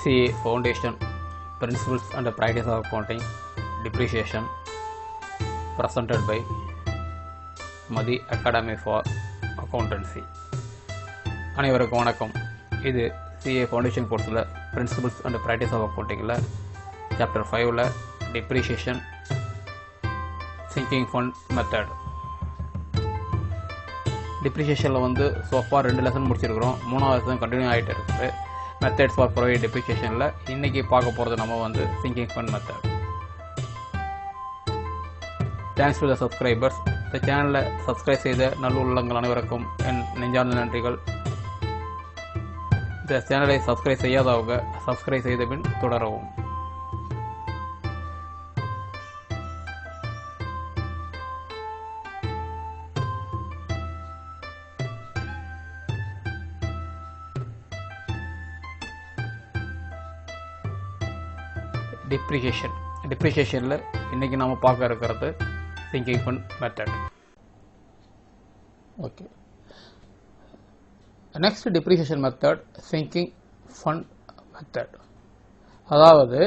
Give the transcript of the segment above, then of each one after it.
CA Foundation Principles and Practice of Accounting Depreciation presented by Madhi Academy for Accountancy. அனைவருக்கும் வணக்கம். இது CA Foundation கோர்ஸில் Principles and Practice of Accounting chapter 5 Depreciation Sinking Fund Method. டிப்ரிஷியேஷனில் வந்து so far 2 lesson முடிச்சிருக்கிறோம். 3வது lesson continue ஆகிட்டு இருக்குது. Methods for provide டிப்ரிஷியேஷனில் இன்றைக்கி பார்க்க போகிறது நம்ம வந்து singing fund method. Thanks to the subscribers. இந்த சேனலை சப்ஸ்கிரைப் செய்த நல்லுள்ளங்கள் அனைவருக்கும் என் நெஞ்சார்ந்த நன்றிகள். இந்த சேனலை சப்ஸ்கிரைப் செய்யாதவங்க சப்ஸ்கிரைப் செய்த பின் தொடரவும். டிப்ரிஷியேஷனில் இன்றைக்கி நம்ம பார்க்க இருக்கிறது singing fund method. Okay, next depreciation method singing fund method. அதாவது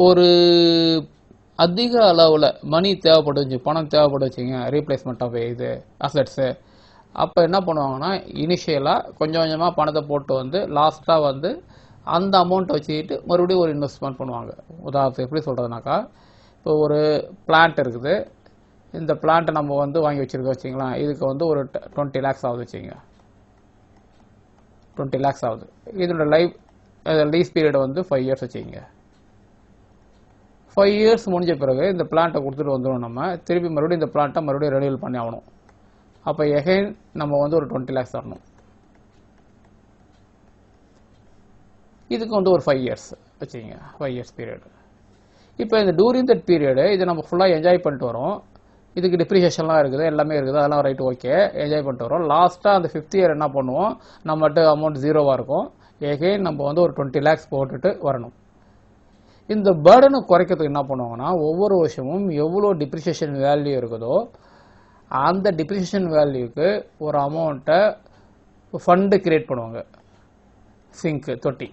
ஒரு அதிக அளவில் மணி தேவைப்படுச்சு, பணம் தேவைப்படுச்சுங்க, ரீப்ளேஸ்மெண்ட் ஆஃப் இது அசட்ஸு. அப்போ என்ன பண்ணுவாங்கன்னா, இனிஷியலாக கொஞ்சம் கொஞ்சமாக பணத்தை போட்டு வந்து லாஸ்ட்டாக வந்து அந்த அமௌண்ட்டை வச்சுக்கிட்டு மறுபடியும் ஒரு இன்வெஸ்ட்மெண்ட் பண்ணுவாங்க. உதாரணத்துக்கு எப்படி சொல்கிறதுனாக்கா, இப்போ ஒரு பிளான்ட் இருக்குது. இந்த பிளான்ட்டை நம்ம வந்து வாங்கி வச்சுருக்கோம் வச்சிங்களா, இதுக்கு வந்து ஒரு 20 lakhs ஆகுது வச்சுங்க. 20 lakhs ஆகுது. இதோட லீஸ் பீரியட் வந்து 5 years வச்சுங்க. 5 years முடிஞ்ச பிறகு இந்த பிளான்ட்டை கொடுத்துட்டு வந்துடும். நம்ம திருப்பி மறுபடியும் இந்த பிளான்ட்டை மறுபடியும் ரெனியூவல் பண்ணி ஆகணும். அப்போ எகைன் நம்ம வந்து ஒரு 20 lakhs தரணும். இதுக்கு வந்து ஒரு 5 years வச்சுங்க, 5 years பீரியட். இப்போ இந்த டூரிங் தட் பீரியடு இதை நம்ம ஃபுல்லாக என்ஜாய் பண்ணிட்டு வரோம். இதுக்கு டிப்ரிஷியேஷன்லாம் இருக்குது, எல்லாமே இருக்குது, அதெல்லாம் ரைட், ஓகே, என்ஜாய் பண்ணிட்டு வரோம். லாஸ்ட்டாக அந்த 5th year என்ன பண்ணுவோம், நம்மகிட்ட அமௌண்ட் 0 இருக்கும். எகைன் நம்ம வந்து ஒரு 20 lakhs போட்டுட்டு வரணும். இந்த பேர்டனை குறைக்கிறதுக்கு என்ன பண்ணுவாங்கன்னா, ஒவ்வொரு வருஷமும் எவ்வளோ டிப்ரிஷியேஷன் வேல்யூ இருக்குதோ அந்த டிப்ரிஷியேஷன் வேல்யூக்கு ஒரு அமௌண்ட்டை ஃபண்டு கிரியேட் பண்ணுவாங்க. தொட்டி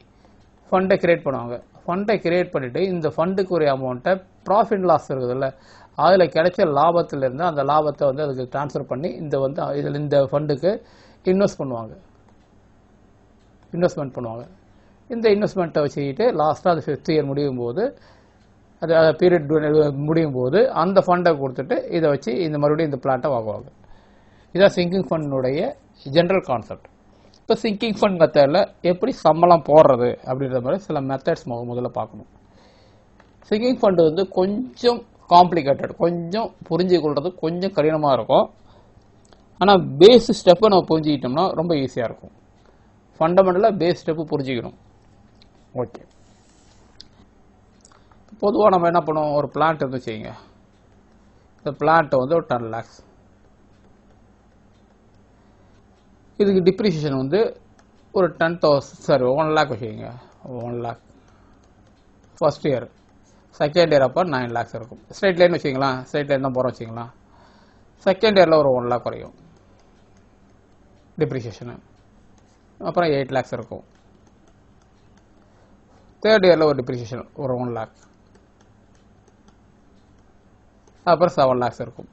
ஃபண்டை கிரியேட் பண்ணுவாங்க. ஃபண்டை கிரியேட் பண்ணிவிட்டு இந்த ஃபண்டுக்கு ஒரு அமௌண்ட்டை ப்ராஃபிட் லாஸ் இருக்குதுல்ல, அதில் கிடைச்ச லாபத்திலேருந்து அந்த லாபத்தை வந்து அதுக்கு ட்ரான்ஸ்ஃபர் பண்ணி இந்த ஃபண்டுக்கு இன்வெஸ்ட்மெண்ட் பண்ணுவாங்க. இந்த இன்வெஸ்ட்மெண்ட்டை வச்சுக்கிட்டு லாஸ்ட்டாக அது 5th year முடியும் போது, அது பீரியட் முடியும் போது அந்த ஃபண்டை கொடுத்துட்டு இதை வச்சு இந்த மறுபடியும் இந்த பிளான்ட்டை வாங்குவாங்க. இதான் சிங்கிங் ஃபண்டுடைய ஜென்ரல் கான்செப்ட். இப்போ சிங்கிங் ஃபண்ட் மெத்தடில் எப்படி சம்பளம் போடுறது அப்படின்ற மாதிரி சில மெத்தட்ஸ் முதல்ல பார்க்கணும். சிங்கிங் ஃபண்டு வந்து கொஞ்சம் காம்ப்ளிகேட்டட், கொஞ்சம் புரிஞ்சுக்கொள்வது கொஞ்சம் கடினமாக இருக்கும். ஆனால் பேஸ் ஸ்டெப்பை நம்ம புரிஞ்சுக்கிட்டோம்னா ரொம்ப ஈஸியாக இருக்கும். ஃபண்டமெண்டலாக பேஸ் ஸ்டெப்பு புரிஞ்சுக்கணும். ஓகே, பொதுவாக நம்ம என்ன பண்ணுவோம், ஒரு பிளான்ட் இருந்து செய்யுங்க. இந்த பிளான்ட்டை வந்து ஒரு 10 lakhs. இதுக்கு டிப்ரிஷியேஷன் வந்து ஒரு 1 lakh வச்சுக்கோங்க. 1 lakh first year. Second year அப்போ 9 lakhs இருக்கும். ஸ்ட்ரைட் லைன் வச்சுங்களா, ஸ்ட்ரைட் லைன் தான் போகிறோம் வச்சுங்களா. செகண்ட் இயரில் ஒரு 1 lakh குறையும் டிப்ரிஷியேஷனு. அப்புறம் 8 lakhs இருக்கும். தேர்ட் இயரில் ஒரு டிப்ரிஷியேஷன் ஒரு 1 lakh. அப்புறம் 7 lakhs இருக்கும்.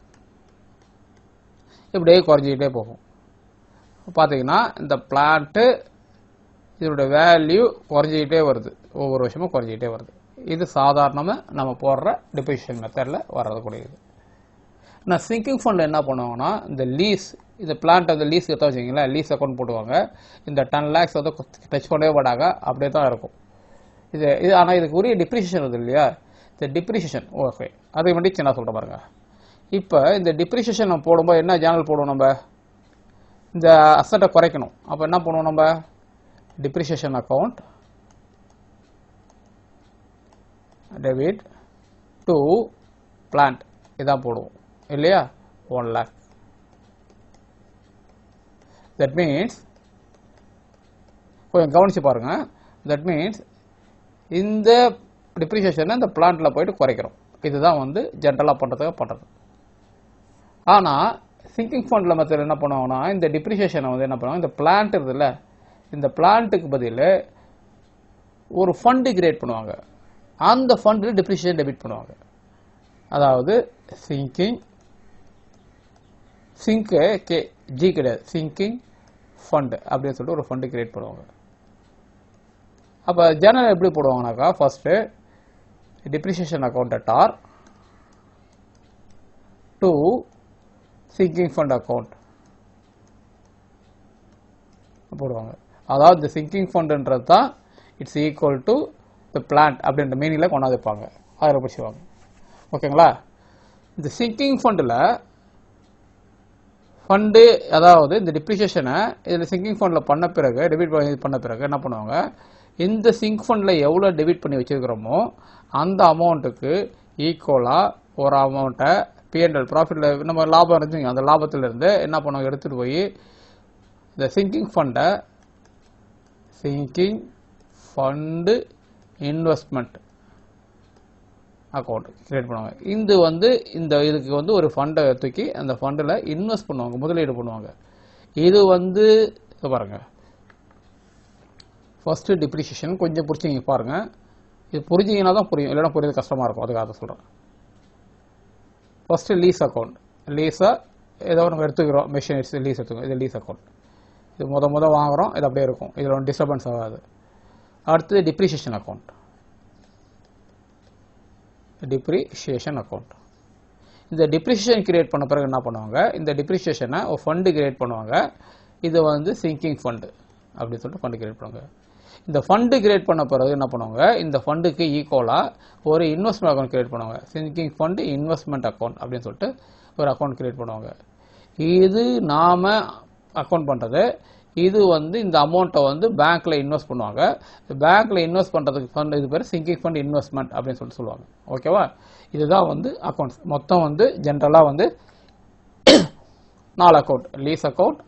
இப்படியே குறைஞ்சிக்கிட்டே போகும். பார்த்தீங்கன்னா இந்த பிளான்ட்டு இதோட வேல்யூ குறைஞ்சிக்கிட்டே வருது, ஒவ்வொரு வருஷமும் குறைஞ்சிக்கிட்டே வருது. இது சாதாரணமாக நம்ம போடுற டிப்ரிஷியேஷன் மெத்தடில் வரக்கூடியது. ஆனால் சிங்கிங் ஃபண்டில் என்ன பண்ணுவாங்கன்னா, இந்த இந்த பிளான்ட் அந்த லீஸ் எடுத்தா வச்சிங்களா, லீஸ் அக்கௌண்ட் போடுவாங்க. இந்த 10 lakhs வந்து டச் பண்ணவே மாட்டாங்க, அப்படியே தான் இருக்கும். இது ஆனால் இதுக்கு உரிய டிப்ரிஷியேஷன் வருது இல்லையா, இந்த டிப்ரிஷியேஷன் ஓகே, அதை மட்டும் சின்ன சொல்கிற பாருங்க. இப்போ இந்த டிப்ரிஷியேஷன் நம்ம போடும்போது என்ன ஜேர்னல் போடுவோம், நம்ம இந்த அசட்டை குறைக்கணும். அப்போ என்ன பண்ணுவோம், நம்ம depreciation account debit to plant இதான் போடுவோம் இல்லையா, 1 lakh. தட் மீன்ஸ் கொஞ்சம் கவனிச்சு பாருங்க. தட் மீன்ஸ் இந்த டிப்ரிஷியேஷனை இந்த பிளான்ட்டில் போயிட்டு குறைக்கிறோம். இதுதான் வந்து ஜென்ரலாக பண்ணுறது. ஆனால் சிங்கிங் ஃபண்டில் மெத்தட் என்ன பண்ணுவாங்கன்னா, இந்த டிப்ரிஷியேஷனை வந்து என்ன பண்ணுவாங்க, இந்த பிளான்ட் இருக்குதுல்ல, இந்த பிளான்ட்டுக்கு பதில் ஒரு ஃபண்டு கிரியேட் பண்ணுவாங்க. அந்த ஃபண்டில் டிப்ரிசியேஷன் டெபிட் பண்ணுவாங்க. அதாவது சிங்க்கு ஜி கிடையாது, சிங்கிங் ஃபண்டு அப்படின்னு சொல்லிட்டு ஒரு ஃபண்டு கிரியேட் பண்ணுவாங்க. அப்போ ஜேர்னல் எப்படி போடுவாங்கனாக்கா, first depreciation account D R to sinking fund account போடுவாங்க. அதாவது இந்த சிங்கிங் ஃபண்டுன்றது தான் it's equal to the plant அப்படின்ற மீனிங்கில் கொண்டாந்து வைப்பாங்க. அதில் பிடிச்சிவாங்க. ஓகேங்களா? இந்த சிங்கிங் ஃபண்டில் ஃபண்டு, அதாவது இந்த டிப்ரிசியேஷனை இதில் சிங்கிங் ஃபண்டில் பண்ண பிறகு டெபிட் பண்ண பிறகு என்ன பண்ணுவாங்க, இந்த சிங்க் ஃபண்டில் எவ்வளோ டெபிட் பண்ணி வச்சுருக்கிறோமோ அந்த அமௌண்ட்டுக்கு ஈக்குவலாக ஒரு அமௌண்ட்டை P&L ப்ராஃபிட்டில் நம்ம லாபம் இருந்துச்சுங்க, அந்த லாபத்திலேருந்து என்ன பண்ணுவாங்க, எடுத்துகிட்டு போய் இந்த singing fund investment account create பண்ணுவாங்க. இதுக்கு ஒரு ஃபண்டை தூக்கி அந்த ஃபண்டில் இன்வெஸ்ட் பண்ணுவாங்க, முதலீடு பண்ணுவாங்க. இது பாருங்க, ஃபர்ஸ்ட் டிப்ரிசியேஷன் கொஞ்சம் புரிஞ்சிங்க பாருங்க. இது புரிஞ்சிங்கன்னா தான் புரியும், இல்லைன்னா புரியுது கஷ்டமாக இருக்கும். அதுக்காக சொல்கிறேன். First lease account. லீஸாக ஏதோ நம்ம எடுத்துக்கிறோம், மெஷினரிஸ் லீஸ் எடுத்துக்கிறோம். இது லீஸ் அக்கௌண்ட். இது முத வாங்குகிறோம், இது அப்படியே இருக்கும், இதில் ஒன்று டிஸ்டர்பன்ஸ் ஆகாது. அடுத்தது டிப்ரிசியேஷன் அக்கௌண்ட். இந்த டிப்ரிசியேஷன் கிரியேட் பண்ண பிறகு என்ன பண்ணுவாங்க, இந்த டிப்ரிசியேஷனை ஒரு ஃபண்டு கிரியேட் பண்ணுவாங்க. இது சிங்கிங் ஃபண்டு அப்படின்னு சொல்லிட்டு ஃபண்டு கிரியேட் பண்ணுவாங்க. இந்த ஃபண்டு கிரியேட் பண்ண பிறகு என்ன பண்ணுவாங்க, இந்த ஃபண்டுக்கு ஈக்குவலாக ஒரு இன்வெஸ்ட்மெண்ட் அக்கௌண்ட் கிரியேட் பண்ணுவாங்க. சிங்கிங் ஃபண்டு இன்வெஸ்ட்மெண்ட் அக்கௌண்ட் அப்படின்னு சொல்லிட்டு ஒரு அக்கௌண்ட் கிரியேட் பண்ணுவாங்க. இது நாம அக்கௌண்ட் பண்ணுறது. இது இந்த அமௌண்ட்டை பேங்க்ல இன்வெஸ்ட் பண்ணுவாங்க. பேங்க்ல இன்வெஸ்ட் பண்ணுறதுக்கு ஃபண்ட், இது பேர் சிங்கிங் ஃபண்ட் இன்வெஸ்ட்மெண்ட் அப்படின்னு சொல்லிட்டு சொல்லுவாங்க. ஓகேவா? இதுதான் அக்கௌண்ட்ஸ். மொத்தம் ஜென்ரலாக 4 account: lease account,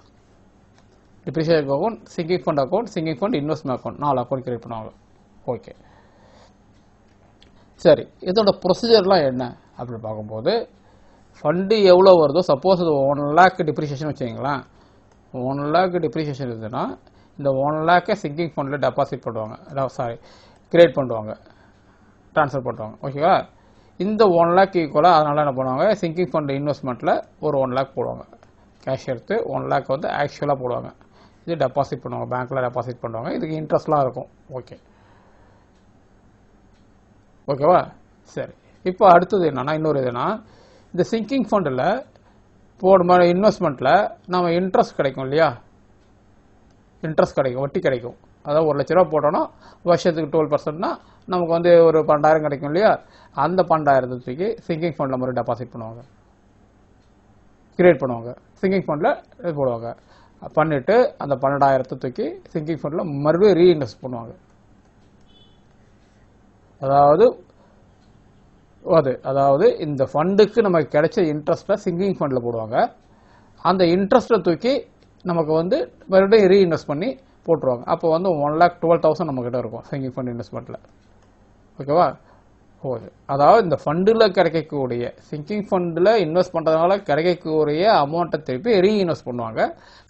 depreciation account, sinking fund account, sinking fund investment account, 4 account create பண்ணுவாங்க. ஓகே, சரி. இதோட ப்ரொசீஜர்லாம் என்ன அப்படின்னு பார்க்கும்போது, ஃபண்டு எவ்வளோ வருதோ, சப்போஸ் அது 1 lakh டிப்ரிசியேஷன் வச்சுக்கிங்களேன், 1 lakh டிப்ரிசியேஷன் இருந்ததுன்னா இந்த 1 lakh சிங்கிங் ஃபண்டில் டெபாசிட் பண்ணுவாங்க, கிரியேட் பண்ணுவாங்க, ட்ரான்ஸ்ஃபர் பண்ணுவாங்க. ஓகேவா? இந்த 1 lakh ஈக்குவலாக அதனால என்ன பண்ணுவாங்க, சிங்கிங் ஃபண்ட் இன்வெஸ்ட்மெண்ட்டில் ஒரு 1 lakh போடுவாங்க. கேஷ் எடுத்து 1 lakh ஆக்சுவலாக போடுவாங்க. இது டெபாசிட் பண்ணுவாங்க, பேங்க்கில் டெபாசிட் பண்ணுவாங்க. இதுக்கு இன்ட்ரெஸ்ட்லாம் இருக்கும். ஓகேவா? சரி. இப்போ அடுத்தது என்னன்னா, இன்னொரு இதுனா, இந்த சிங்கிங் ஃபண்டில் போடுற இன்வெஸ்ட்மெண்ட்டில் நம்ம இன்ட்ரெஸ்ட் கிடைக்கும் இல்லையா, இன்ட்ரெஸ்ட் கிடைக்கும், வட்டி கிடைக்கும். அதாவது 1 லட்ச ரூபா போட்டோன்னா வருஷத்துக்கு 12%னா நமக்கு ஒரு 12,000 கிடைக்கும் இல்லையா. அந்த 12,000 சிங்கிங் ஃபண்டில் மாதிரி டெபாசிட் பண்ணுவாங்க, கிரியேட் பண்ணுவாங்க. சிங்கிங் ஃபண்டில் போடுவாங்க. பண்ணிவிட்டு அந்த 12,000 சிங்கிங் ஃபண்டில் மறுபடியும் ரீஇன்வெஸ்ட் பண்ணுவாங்க. அதாவது இந்த ஃபண்டுக்கு நமக்கு கிடைச்ச இன்ட்ரெஸ்ட்டை சிங்கிங் ஃபண்டில் போடுவாங்க. அந்த இன்ட்ரெஸ்ட்டை தூக்கி நமக்கு மறுபடியும் ரீஇன்வெஸ்ட் பண்ணி போட்டுருவாங்க. அப்போ 1,12,000 நம்மக்கிட்ட இருக்கும் சிங்கிங் ஃபண்ட் இன்வெஸ்ட்மெண்ட்டில். ஓகேவா? ஓகே. அதாவது இந்த ஃபண்டில் கிடைக்கக்கூடிய, சிங்கிங் ஃபண்டில் இன்வெஸ்ட் பண்ணுறதுனால கிடைக்கக்கூடிய அமௌண்ட்டை திருப்பி ரீஇன்வெஸ்ட் பண்ணுவாங்க,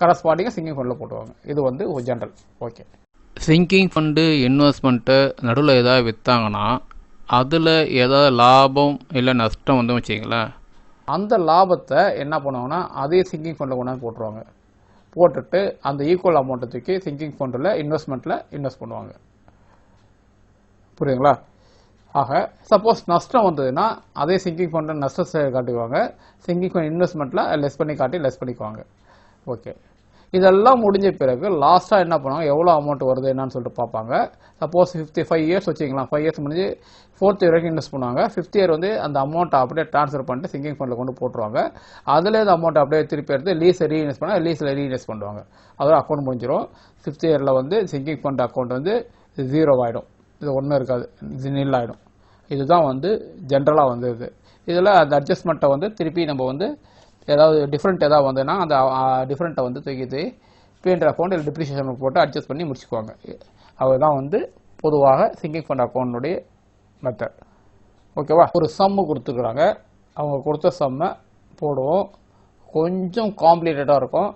கரஸ்பாண்டிங்காக சிங்கிங் ஃபண்டில் போட்டுருவாங்க. இது ஒரு general. Okay. Singing fund investment நடுவில் ஏதாவது விற்றாங்கன்னா அதில் ஏதாவது லாபம் இல்லை நஷ்டம் வச்சுங்களேன், அந்த லாபத்தை என்ன பண்ணுவாங்கன்னா அதே சிங்கிங் ஃபண்டில் கொண்டாந்து போட்டுருவாங்க. போட்டுட்டு அந்த ஈக்குவல் அமௌண்ட்டை தூக்கி சிங்கிங் ஃபண்டில் இன்வெஸ்ட்மெண்ட்டில் இன்வெஸ்ட் பண்ணுவாங்க. புரியுதுங்களா? ஆக சப்போஸ் நஷ்டம் வந்ததுன்னா அதே சிங்கிங் ஃபண்டில் நஷ்டத்தை காட்டுவாங்க, சிங்கிங் ஃபண்ட் இன்வெஸ்ட்மெண்ட்டில் லெஸ் பண்ணிக்குவாங்க. ஓகே. இதெல்லாம் முடிஞ்ச பிறகு லாஸ்ட்டாக என்ன பண்ணுவாங்க, எவ்வளோ அமௌண்ட் வருது என்னன்னு சொல்லிட்டு பார்ப்பாங்க. சப்போஸ் 55 years வச்சுக்கலாம், 5 years முடிஞ்சு 4th year வரைக்கும் இன்வெஸ்ட் பண்ணுவாங்க. 5th year அந்த அமௌண்ட்டை அப்படியே ட்ரான்ஸ்ஃபர் பண்ணிட்டு சிங்கிங் ஃபண்டில் கொண்டு போட்டுருவாங்க. அதில் இந்த அமௌண்ட் அப்படியே திருப்பி எடுத்து லீஸை ரீஇன்வெஸ்ட் பண்ணால் லீஸில் ரீஇன்வெஸ்ட் பண்ணுவாங்க. அதோட அக்கௌண்ட் முடிஞ்சிடும். 5th yearல சிங்கிங் ஃபண்ட் அக்கௌண்ட் 0 ஆகிடும். இது ஒன்றும் இருக்காது, இது நில் ஆகிடும். இதுதான் ஜென்ரலாக இது. இதில் அந்த அட்ஜஸ்ட்மெண்ட்டை திருப்பி நம்ம ஏதாவது டிஃப்ரெண்ட் ஏதாவது வந்ததுன்னா அந்த டிஃப்ரெண்ட்டை தூக்கி P&L அக்கௌண்ட் இல்லை டிப்ரிசியேஷன் போட்டு அட்ஜஸ்ட் பண்ணி முடிச்சுக்குவாங்க. அதுதான் பொதுவாக சிங்கிங் ஃபண்ட் அக்கௌண்ட்டுடைய மெத்தட். ஓகேவா? ஒரு சம்மு கொடுத்துருக்குறாங்க, அவங்க கொடுத்த சம்மை போடுவோம். கொஞ்சம் காம்ப்ளிகேட்டடாக இருக்கும்,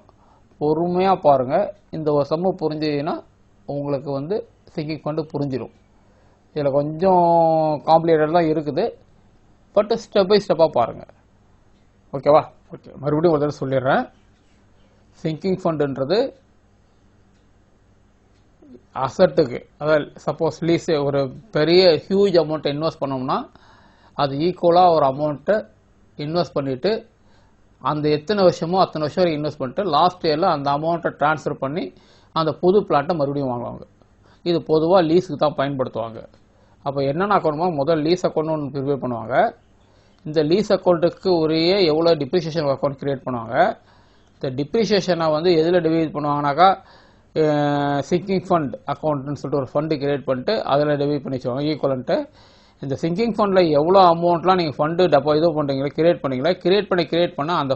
பொறுமையாக பாருங்கள். இந்த ஒரு சம்மு புரிஞ்சதுன்னா உங்களுக்கு சிங்கிங் ஃபண்டு புரிஞ்சிடும். இதில் கொஞ்சம் காம்ப்ளிகேட்டட் தான் இருக்குது, பட் ஸ்டெப் பை ஸ்டெப்பாக பாருங்கள். ஓகேவா? ஓகே, மறுபடியும் ஒரு தடவை சொல்லிடுறேன். சிங்கிங் ஃபண்டுன்றது அசட்டுக்கு, அதாவது சப்போஸ் லீஸ் ஒரு பெரிய ஹியூஜ் அமௌண்ட்டை இன்வெஸ்ட் பண்ணோம்னா அது ஈக்குவலாக ஒரு அமௌண்ட்டை இன்வெஸ்ட் பண்ணிவிட்டு அந்த எத்தனை வருஷமோ அத்தனை வருஷம் வரைக்கும் இன்வெஸ்ட் பண்ணிட்டு லாஸ்ட் இயரில் அந்த அமௌண்ட்டை ட்ரான்ஸ்ஃபர் பண்ணி அந்த புது பிளாட்டை மறுபடியும் வாங்குவாங்க. இது பொதுவாக லீஸுக்கு தான் பயன்படுத்துவாங்க. அப்போ என்னென்ன அக்கௌண்ட்மோ முதல் லீஸ் அக்கௌண்ட் ஒன்று ப்ரிப்பேர் பண்ணுவாங்க. இந்த லீஸ் அக்கௌண்ட்டுக்கு உரிய எவ்வளோ டிப்ரிசியேஷன் அக்கௌண்ட் கிரியேட் பண்ணுவாங்க. இந்த டிப்ரிசியேஷனை வந்து எதில் டிவைட் பண்ணுவாங்கனாக்கா சிங்கிங் ஃபண்ட் அக்கௌண்ட்னு சொல்லிட்டு ஒரு ஃபண்டு கிரியேட் பண்ணிட்டு அதில் டிவைட் பண்ணி வச்சுவாங்க ஈக்குவலன்ட்டு. இந்த சிங்கிங் ஃபண்டில் எவ்வளோ அமௌண்ட்லாம் நீங்கள் ஃபண்டு இது பண்ணுறீங்களா கிரியேட் பண்ணீங்களா, கிரியேட் பண்ண அந்த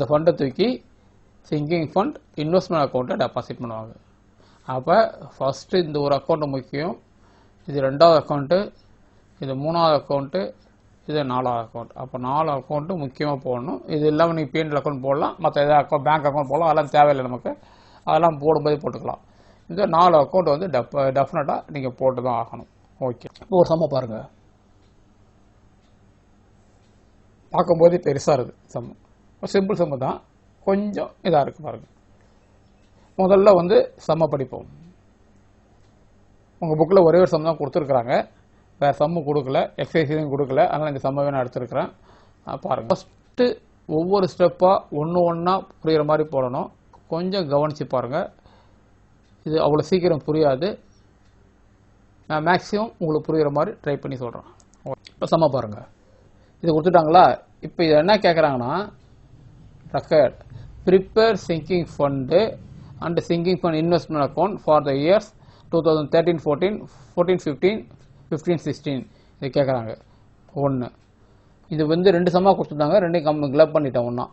ஃபண்டை தூக்கி சிங்கிங் ஃபண்ட் இன்வெஸ்ட்மெண்ட் அக்கௌண்ட்டை டெபாசிட் பண்ணுவாங்க. அப்போ ஃபஸ்ட்டு இந்த ஒரு அக்கௌண்ட்டு முக்கியம், இது 2வது அக்கௌண்ட்டு, இது 3வது அக்கௌண்ட்டு, இது 4வது அக்கௌண்ட். அப்போ 4 அக்கௌண்ட்டு முக்கியமாக போடணும். இது இல்லாமல் நீங்கள் பிஎன்எல் அக்கௌண்ட் போடலாம், மற்ற எதாவது பேங்க் அக்கௌண்ட் போடலாம், அதெல்லாம் தேவையில்லை நமக்கு, அதெல்லாம் போடும்போது போட்டுக்கலாம். இந்த 4 அக்கௌண்ட் வந்து டெஃபினட்டாக நீங்கள் போட்டு தான் ஆகணும். ஓகே, இப்போ ஒரு சம்மை பாருங்கள். பார்க்கும்போதே பெருசாக இருக்குது சம்மு, சிம்பிள் சம்மு தான், கொஞ்சம் இதாக இருக்குது பாருங்கள். முதல்ல வந்து சம்மை படிப்போம். உங்கள் புக்கில் ஒரே ஒரு சம் தான் கொடுத்துருக்குறாங்க, வேறு சம்மு கொடுக்கல, எக்ஸசைஸையும் கொடுக்கல, அதனால் இந்த சம்மை நான் எடுத்துருக்கிறேன். பாருங்கள், ஃபஸ்ட்டு ஒவ்வொரு ஸ்டெப்பாக ஒன்றா புரிகிற மாதிரி போடணும். கொஞ்சம் கவனித்து பாருங்கள், இது அவ்வளோ சீக்கிரம் புரியாது. நான் மேக்ஸிமம் உங்களுக்கு புரிகிற மாதிரி ட்ரை பண்ணி சொல்கிறேன். இப்போ சம்மை பாருங்கள், இது கொடுத்துட்டாங்களா. இப்போ இது என்ன கேட்குறாங்கன்னா, record prepare singing fund and singing fund investment account for the years 2013-14, 14-15, 15-16 இது கேட்குறாங்க. ஒன்று இது வந்து 2 சம்மாக கொடுத்துருந்தாங்க, 2 கிளப் பண்ணிட்டேன் ஒன்றா.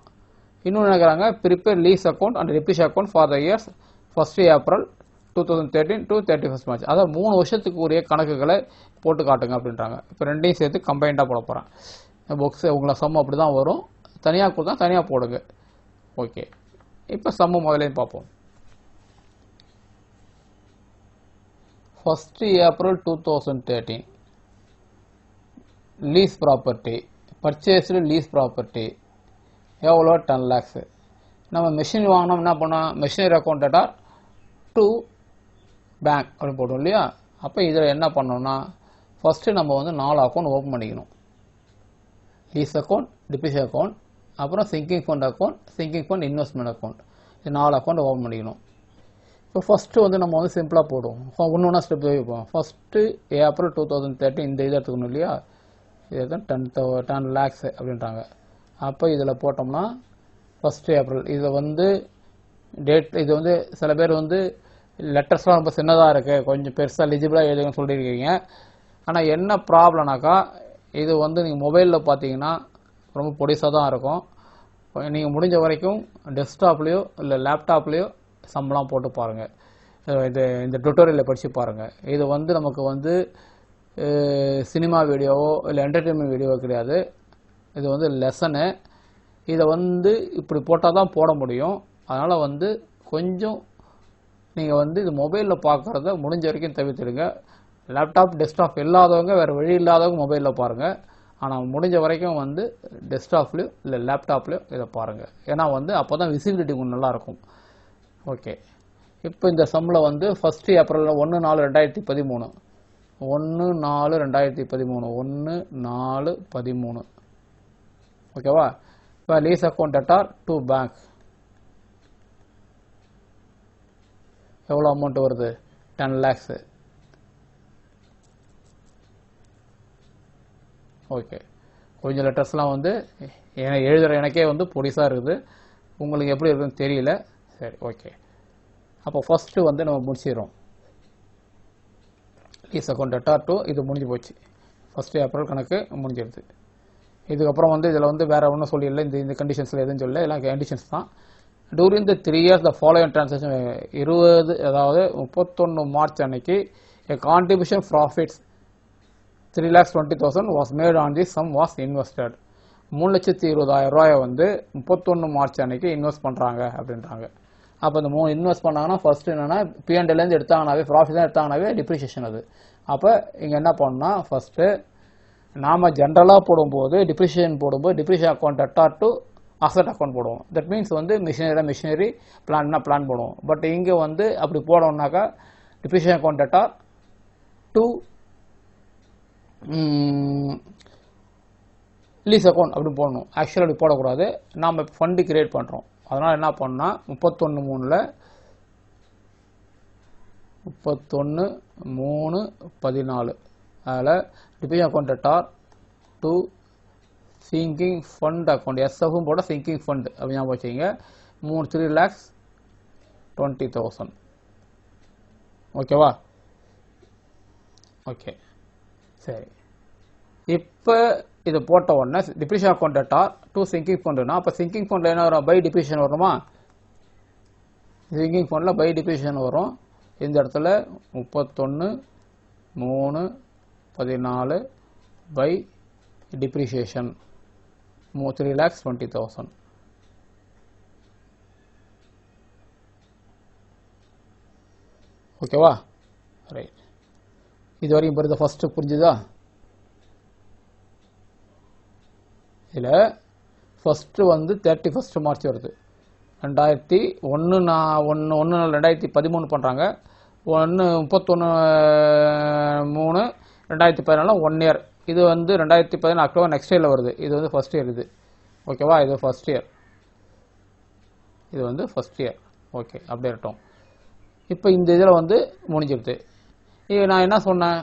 இன்னொன்று கேட்குறாங்க prepare lease account and depreciation account for the years 1 April 2013 to 31 March. அதாவது 3 வருஷத்துக்கு உரிய கணக்குகளை போட்டு காட்டுங்க அப்படின்றாங்க. இப்போ 2ஐயும் சேர்த்து கம்பைண்டாக போட போகிறேன். புக்ஸ் உங்களை சம் அப்படி தான் வரும், தனியாக கொடுத்தா தனியாக போடுங்க. ஓகே, இப்போ சம்மு முதலையும் பார்ப்போம். 1 April 2013 lease property, purchased lease property எவ்வளோ 10 lakhs. நம்ம மெஷின் வாங்கினோம், என்ன பண்ணோம், machinery account data to bank அப்படின்னு போட்டோம் இல்லையா. அப்போ இதில் என்ன பண்ணோம்னா ஃபஸ்ட்டு நம்ம வந்து 4 அக்கௌண்ட் ஓப்பன் பண்ணிக்கணும். லீஸ் அக்கௌண்ட், டிப்ரிஷியேஷன் அக்கௌண்ட், அப்புறம் singing fund account, sinking fund investment account, இது 4 அக்கௌண்ட் ஓப்பன் பண்ணிக்கணும். இப்போ ஃபஸ்ட்டு வந்து நம்ம வந்து சிம்பிளாக போடுவோம், ஒன்று ஸ்டெப் வைப்போம். ஃபஸ்ட்டு April 2013 இந்த இதை எடுத்துக்கணும் இல்லையா, இது தான் 10 lakhs அப்படின்றாங்க. அப்போ இதில் போட்டோம்னா 1 April இதை வந்து டேட், இது வந்து சில பேர் வந்து லெட்டர்ஸ்லாம் ரொம்ப சின்னதாக இருக்குது, கொஞ்சம் பெருசாக எலிஜிபிளாக எழுதுன்னு சொல்லியிருக்கீங்க. ஆனால் என்ன ப்ராப்ளம்னாக்கா, இது வந்து நீங்கள் மொபைலில் பார்த்தீங்கன்னா ரொம்ப பொடிசாக தான் இருக்கும். நீங்கள் முடிஞ்ச வரைக்கும் டெஸ்க்டாப்லேயோ இல்லை லேப்டாப்லேயோ சம்லாம் போட்டு பாருங்கள். இந்த டுட்டோரியலில் படித்து பாருங்கள். இது வந்து நமக்கு வந்து சினிமா வீடியோவோ இல்லை என்டர்டெயின்மெண்ட் வீடியோவோ கிடையாது, இது வந்து லெசனு. இதை வந்து இப்படி போட்டால் தான் போட முடியும். அதனால் வந்து கொஞ்சம் நீங்கள் வந்து இது மொபைலில் பார்க்குறத முடிஞ்ச வரைக்கும் தவிர்த்துடுங்க. லேப்டாப் டெஸ்க்டாப் இல்லாதவங்க, வேறு வழி இல்லாதவங்க மொபைலில் பாருங்கள். ஆனால் முடிஞ்ச வரைக்கும் வந்து டெஸ்க்டாப்லேயோ இல்லை லேப்டாப்லேயோ இதை பாருங்கள். ஏன்னா வந்து அப்போ தான் விசிபிலிட்டி கொஞ்சம் நல்லாயிருக்கும். ஓகே, இப்போ இந்த சம்மில் வந்து 1 April 1/4/2013 1/4/2013 ஓகேவா. இப்போ lease account data to bank எவ்வளோ அமௌண்ட் வருது, 10 lakhs. ஓகே, கொஞ்சம் லெட்டர்ஸ்லாம் வந்து எழுதுகிற எனக்கே வந்து பொடிசாக இருக்குது, உங்களுக்கு எப்படி இருக்குதுன்னு தெரியல. சரி, ஓகே. அப்போ ஃபஸ்ட்டு வந்து நம்ம முடிச்சிடுறோம். லீஸ் அக்கௌண்ட் டேட்டா டு இது முடிஞ்சு போச்சு. 1 April கணக்கு முடிஞ்சிடுது. இதுக்கப்புறம் வந்து இதில் வந்து வேறு ஒன்றும் சொல்லிடல, இந்த கண்டிஷன்ஸில் எதுவும் சொல்லலை, எல்லாம் கண்டிஷன்ஸ் தான். During the 3 years the following transaction 31 March அன்னைக்கு a contribution profits 3,20,000 was made on this sum was invested. 3,20,000 ரூபாயை வந்து 31 March அன்னைக்கு இன்வெஸ்ட் பண்ணுறாங்க அப்படின்றாங்க. அப்போ இந்த 3 இன்வெஸ்ட் பண்ணாங்கன்னா ஃபர்ஸ்ட் என்னன்னா P&L எடுத்தாங்கனாவே ப்ராஃபிட் தான் எடுத்தாங்கனாவே டிப்ரிசியேஷன் அது. அப்போ இங்கே என்ன பண்ணணும்னா ஃபர்ஸ்ட்டு நாம் ஜென்ரலாக போடும்போது டிப்ரிசியேஷன் போடும்போது depreciation account debtor to asset account போடுவோம். தட் மீன்ஸ் வந்து மிஷினரி பிளான்னா பிளான் போடுவோம். பட் இங்கே வந்து அப்படி போடணும்னாக்கா depreciation account debtor to lease account அப்படி போடணும். ஆக்சுவலாக அப்படி போடக்கூடாது. நாம் இப்போ ஃபண்டு கிரியேட் பண்ணுறோம். அதனால் என்ன பண்ணால் 31/3/14 அதில் depreciation account debtor to sinking fund account எஸ்எஃப்பும் போட சிங்கிங் ஃபண்ட் அப்படி ஞாபகம் வச்சுக்கிங்க. 3,20,000. ஓகேவா? ஓகே சரி. இப்போ இது போட்ட உடனே depreciation account debtor to sinking ஃபண்டுனா அப்போ சிங்கிங் ஃபண்டில் என்ன வரும்? பை டிப்ரிசியேஷன் வருமா? சிங்கிங் ஃபண்டில் பை டிப்ரிசியேஷன் வரும். இந்த இடத்துல 31/3/14 பை டிப்ரிசியேஷன் 3,20,000. ஓகேவா? ரைட். இது வரைக்கும் புரியுது? ஃபஸ்ட்டு புரிஞ்சுதா? இதில் ஃபஸ்ட்டு வந்து 31 மார்ச் வருது. 2013 பண்ணுறாங்க. 31/3/2014 1 இயர். இது வந்து 2014 அக்டோபர் நெக்ஸ்ட் இயரில் வருது. இது வந்து ஃபஸ்ட் இயர் இது. ஓகேவா? இது ஃபஸ்ட் இயர். இது வந்து ஃபஸ்ட் இயர். ஓகே அப்படியே இருக்கட்டும். இப்போ இந்த இதில் வந்து முடிஞ்சிருது. இது நான் என்ன சொன்னேன்?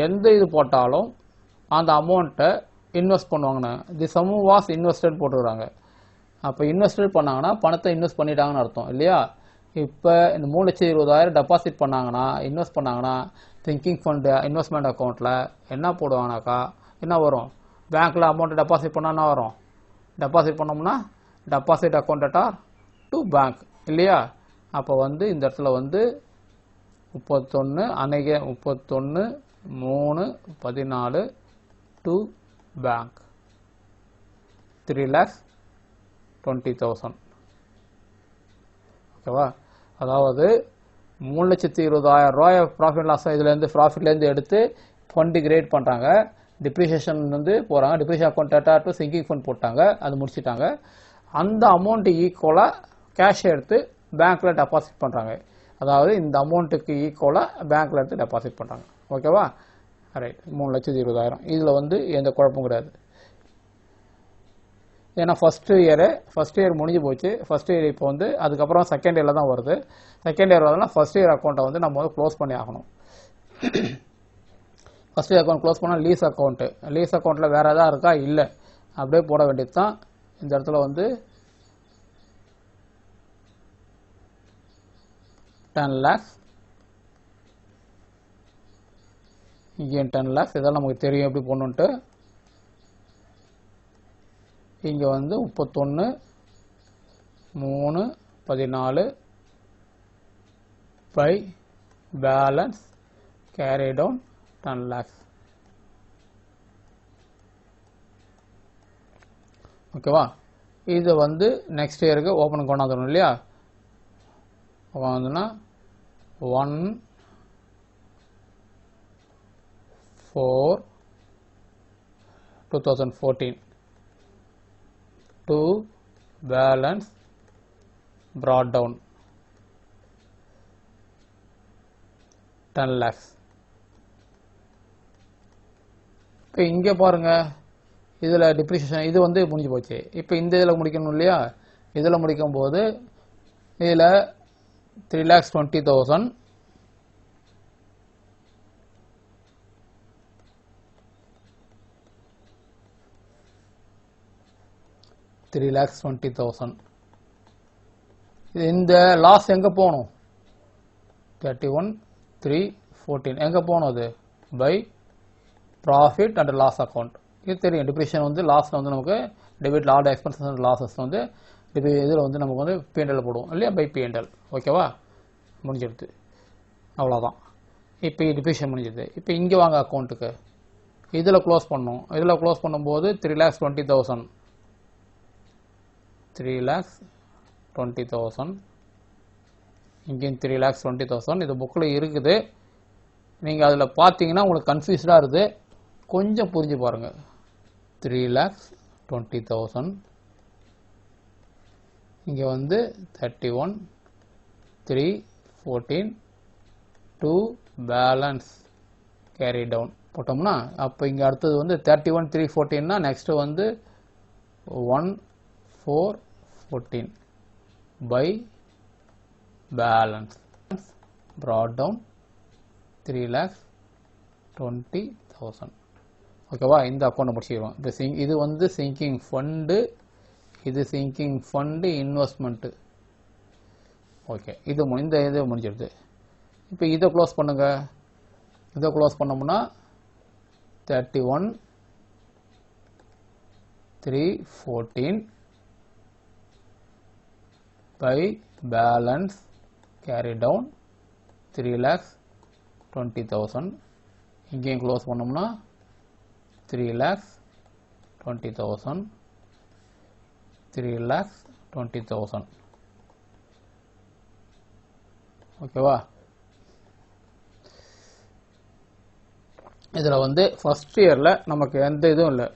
எந்த இது போட்டாலும் அந்த அமௌண்ட்டை இன்வெஸ்ட் பண்ணுவாங்கண்ணே. தி சம் வாஸ் இன்வெஸ்டட் போட்டுக்கிறாங்க. அப்போ இன்வெஸ்டட் பண்ணாங்கன்னா பணத்தை இன்வெஸ்ட் பண்ணிட்டாங்கன்னு அர்த்தம் இல்லையா? இப்போ இந்த 3,20,000 டெபாசிட் பண்ணாங்கன்னா இன்வெஸ்ட் பண்ணாங்கன்னா திங்கிங் ஃபண்டு இன்வெஸ்ட்மெண்ட் அக்கௌண்ட்டில் என்ன போடுவாங்கனாக்கா என்ன வரும்? பேங்க்கில் அமௌண்ட்டை டெபாசிட் பண்ணால் என்ன வரும்? டெபாசிட் பண்ணோம்னா deposit account debtor to bank இல்லையா? அப்போ வந்து இந்த இடத்துல வந்து 31/3/14 டு பேங்க் 3,20,000. ஓகேவா? அதாவது 3,20,000 ப்ராஃபிட் லாஸ் இதுலேருந்து எடுத்து ஃபண்டு கிரியேட் பண்ணுறாங்க. டிப்ரிசியேஷன் வந்து போகிறாங்க. Depreciation account debtor to sinking fund போட்டாங்க. அது முடிச்சிட்டாங்க. அந்த அமௌண்ட்டு ஈக்குவலாக கேஷ் எடுத்து பேங்க்கில் டெபாசிட் பண்ணுறாங்க. அதாவது இந்த அமௌண்ட்டுக்கு ஈக்குவலாக பேங்க்கில் எடுத்து டெபாசிட் பண்ணுறாங்க. ஓகேவா? ரைட். 3,20,000. இதில் வந்து எந்த குழப்பமும் கிடையாது. ஏன்னா ஃபஸ்ட் இயர் முடிஞ்சு போச்சு. ஃபஸ்ட் இயர் இப்போ வந்து அதுக்கப்புறம் செகண்ட் இயரில் தான் வருது. செகண்ட் இயர் வருதுன்னா ஃபஸ்ட் இயர் அக்கௌண்ட்டை வந்து நம்ம வந்து க்ளோஸ் பண்ணி ஆகணும். ஃபஸ்ட் இயர் அக்கௌண்ட் க்ளோஸ் பண்ணால் லீஸ் அக்கௌண்ட்டில் வேறு எதாவது இருக்கா? இல்லை. அப்படியே போட வேண்டியது தான். இந்த இடத்துல வந்து 10 lakhs இங்கே 10 lakhs. இதெல்லாம் நமக்கு தெரியும் எப்படி போடணுன்ட்டு. இங்கே வந்து 31/3/14 by balance carry down 10 lakhs. ஓகேவா? இது வந்து நெக்ஸ்ட் இயருக்கு ஓப்பன் கொண்டாந்துடணும் இல்லையா? கொண்டாந்துன்னா 1/4/2014 to balance brought down 10 lakhs. இப்போ இங்கே பாருங்க, இதில் டிப்ரிசியேஷன் இது வந்து முடிஞ்சு போச்சு. இப்போ இந்த இதில் முடிக்கணும் இல்லையா? இதில் முடிக்கும் போது இதில் 3,20,000 3,20,000. இந்த லாஸ் எங்கே போகணும்? 31/3/14 எங்கே போகணும்? அது by profit and loss account. இது தெரியும். டிப்ரிஷன் வந்து லாஸில் வந்து நமக்கு debit all expenses and losses வந்து இதில் வந்து நமக்கு வந்து P&L போடுவோம் இல்லையா? By P&L. ஓகேவா? முடிஞ்சிடுது. அவ்வளோதான். இப்போ டிப்ரிஷன் முடிஞ்சிடுது. இப்போ இங்கே வாங்க அக்கௌண்ட்டுக்கு. இதில் க்ளோஸ் பண்ணோம். இதில் க்ளோஸ் பண்ணும்போது 3,20,000 3,20,000 இங்கேயும் 3,20,000 இது புக்கில் இருக்குது. நீங்கள் அதில் பார்த்தீங்கன்னா உங்களுக்கு கன்ஃபியூஸ்டாக இருக்குது. கொஞ்சம் புரிஞ்சு பாருங்கள். 3,20,000 இங்கே வந்து 31,314 to balance carry down போட்டோம்னா அப்போ இங்கே அடுத்தது வந்து 31,314னா நெக்ஸ்ட்டு வந்து 1,414 by balance brought down 3,20,000. ஓகேவா? இந்த அக்கௌண்ட் முடிச்சிடுவோம். இது வந்து சிங்கிங் ஃபண்டு, இது சிங்கிங் ஃபண்டு இன்வெஸ்ட்மெண்ட்டு. ஓகே, இது முடிஞ்சிடுது. இப்போ இதை க்ளோஸ் பண்ணுங்க. இதை க்ளோஸ் பண்ணோம்னா 31,314 by balance carry down 3,20,000. இங்கேயும் க்ளோஸ் பண்ணோம்னா 3,20,000 3,20,000. ஓகேவா? இதில் வந்து ஃபஸ்ட் இயரில் நமக்கு எந்த இதுவும் இல்லை.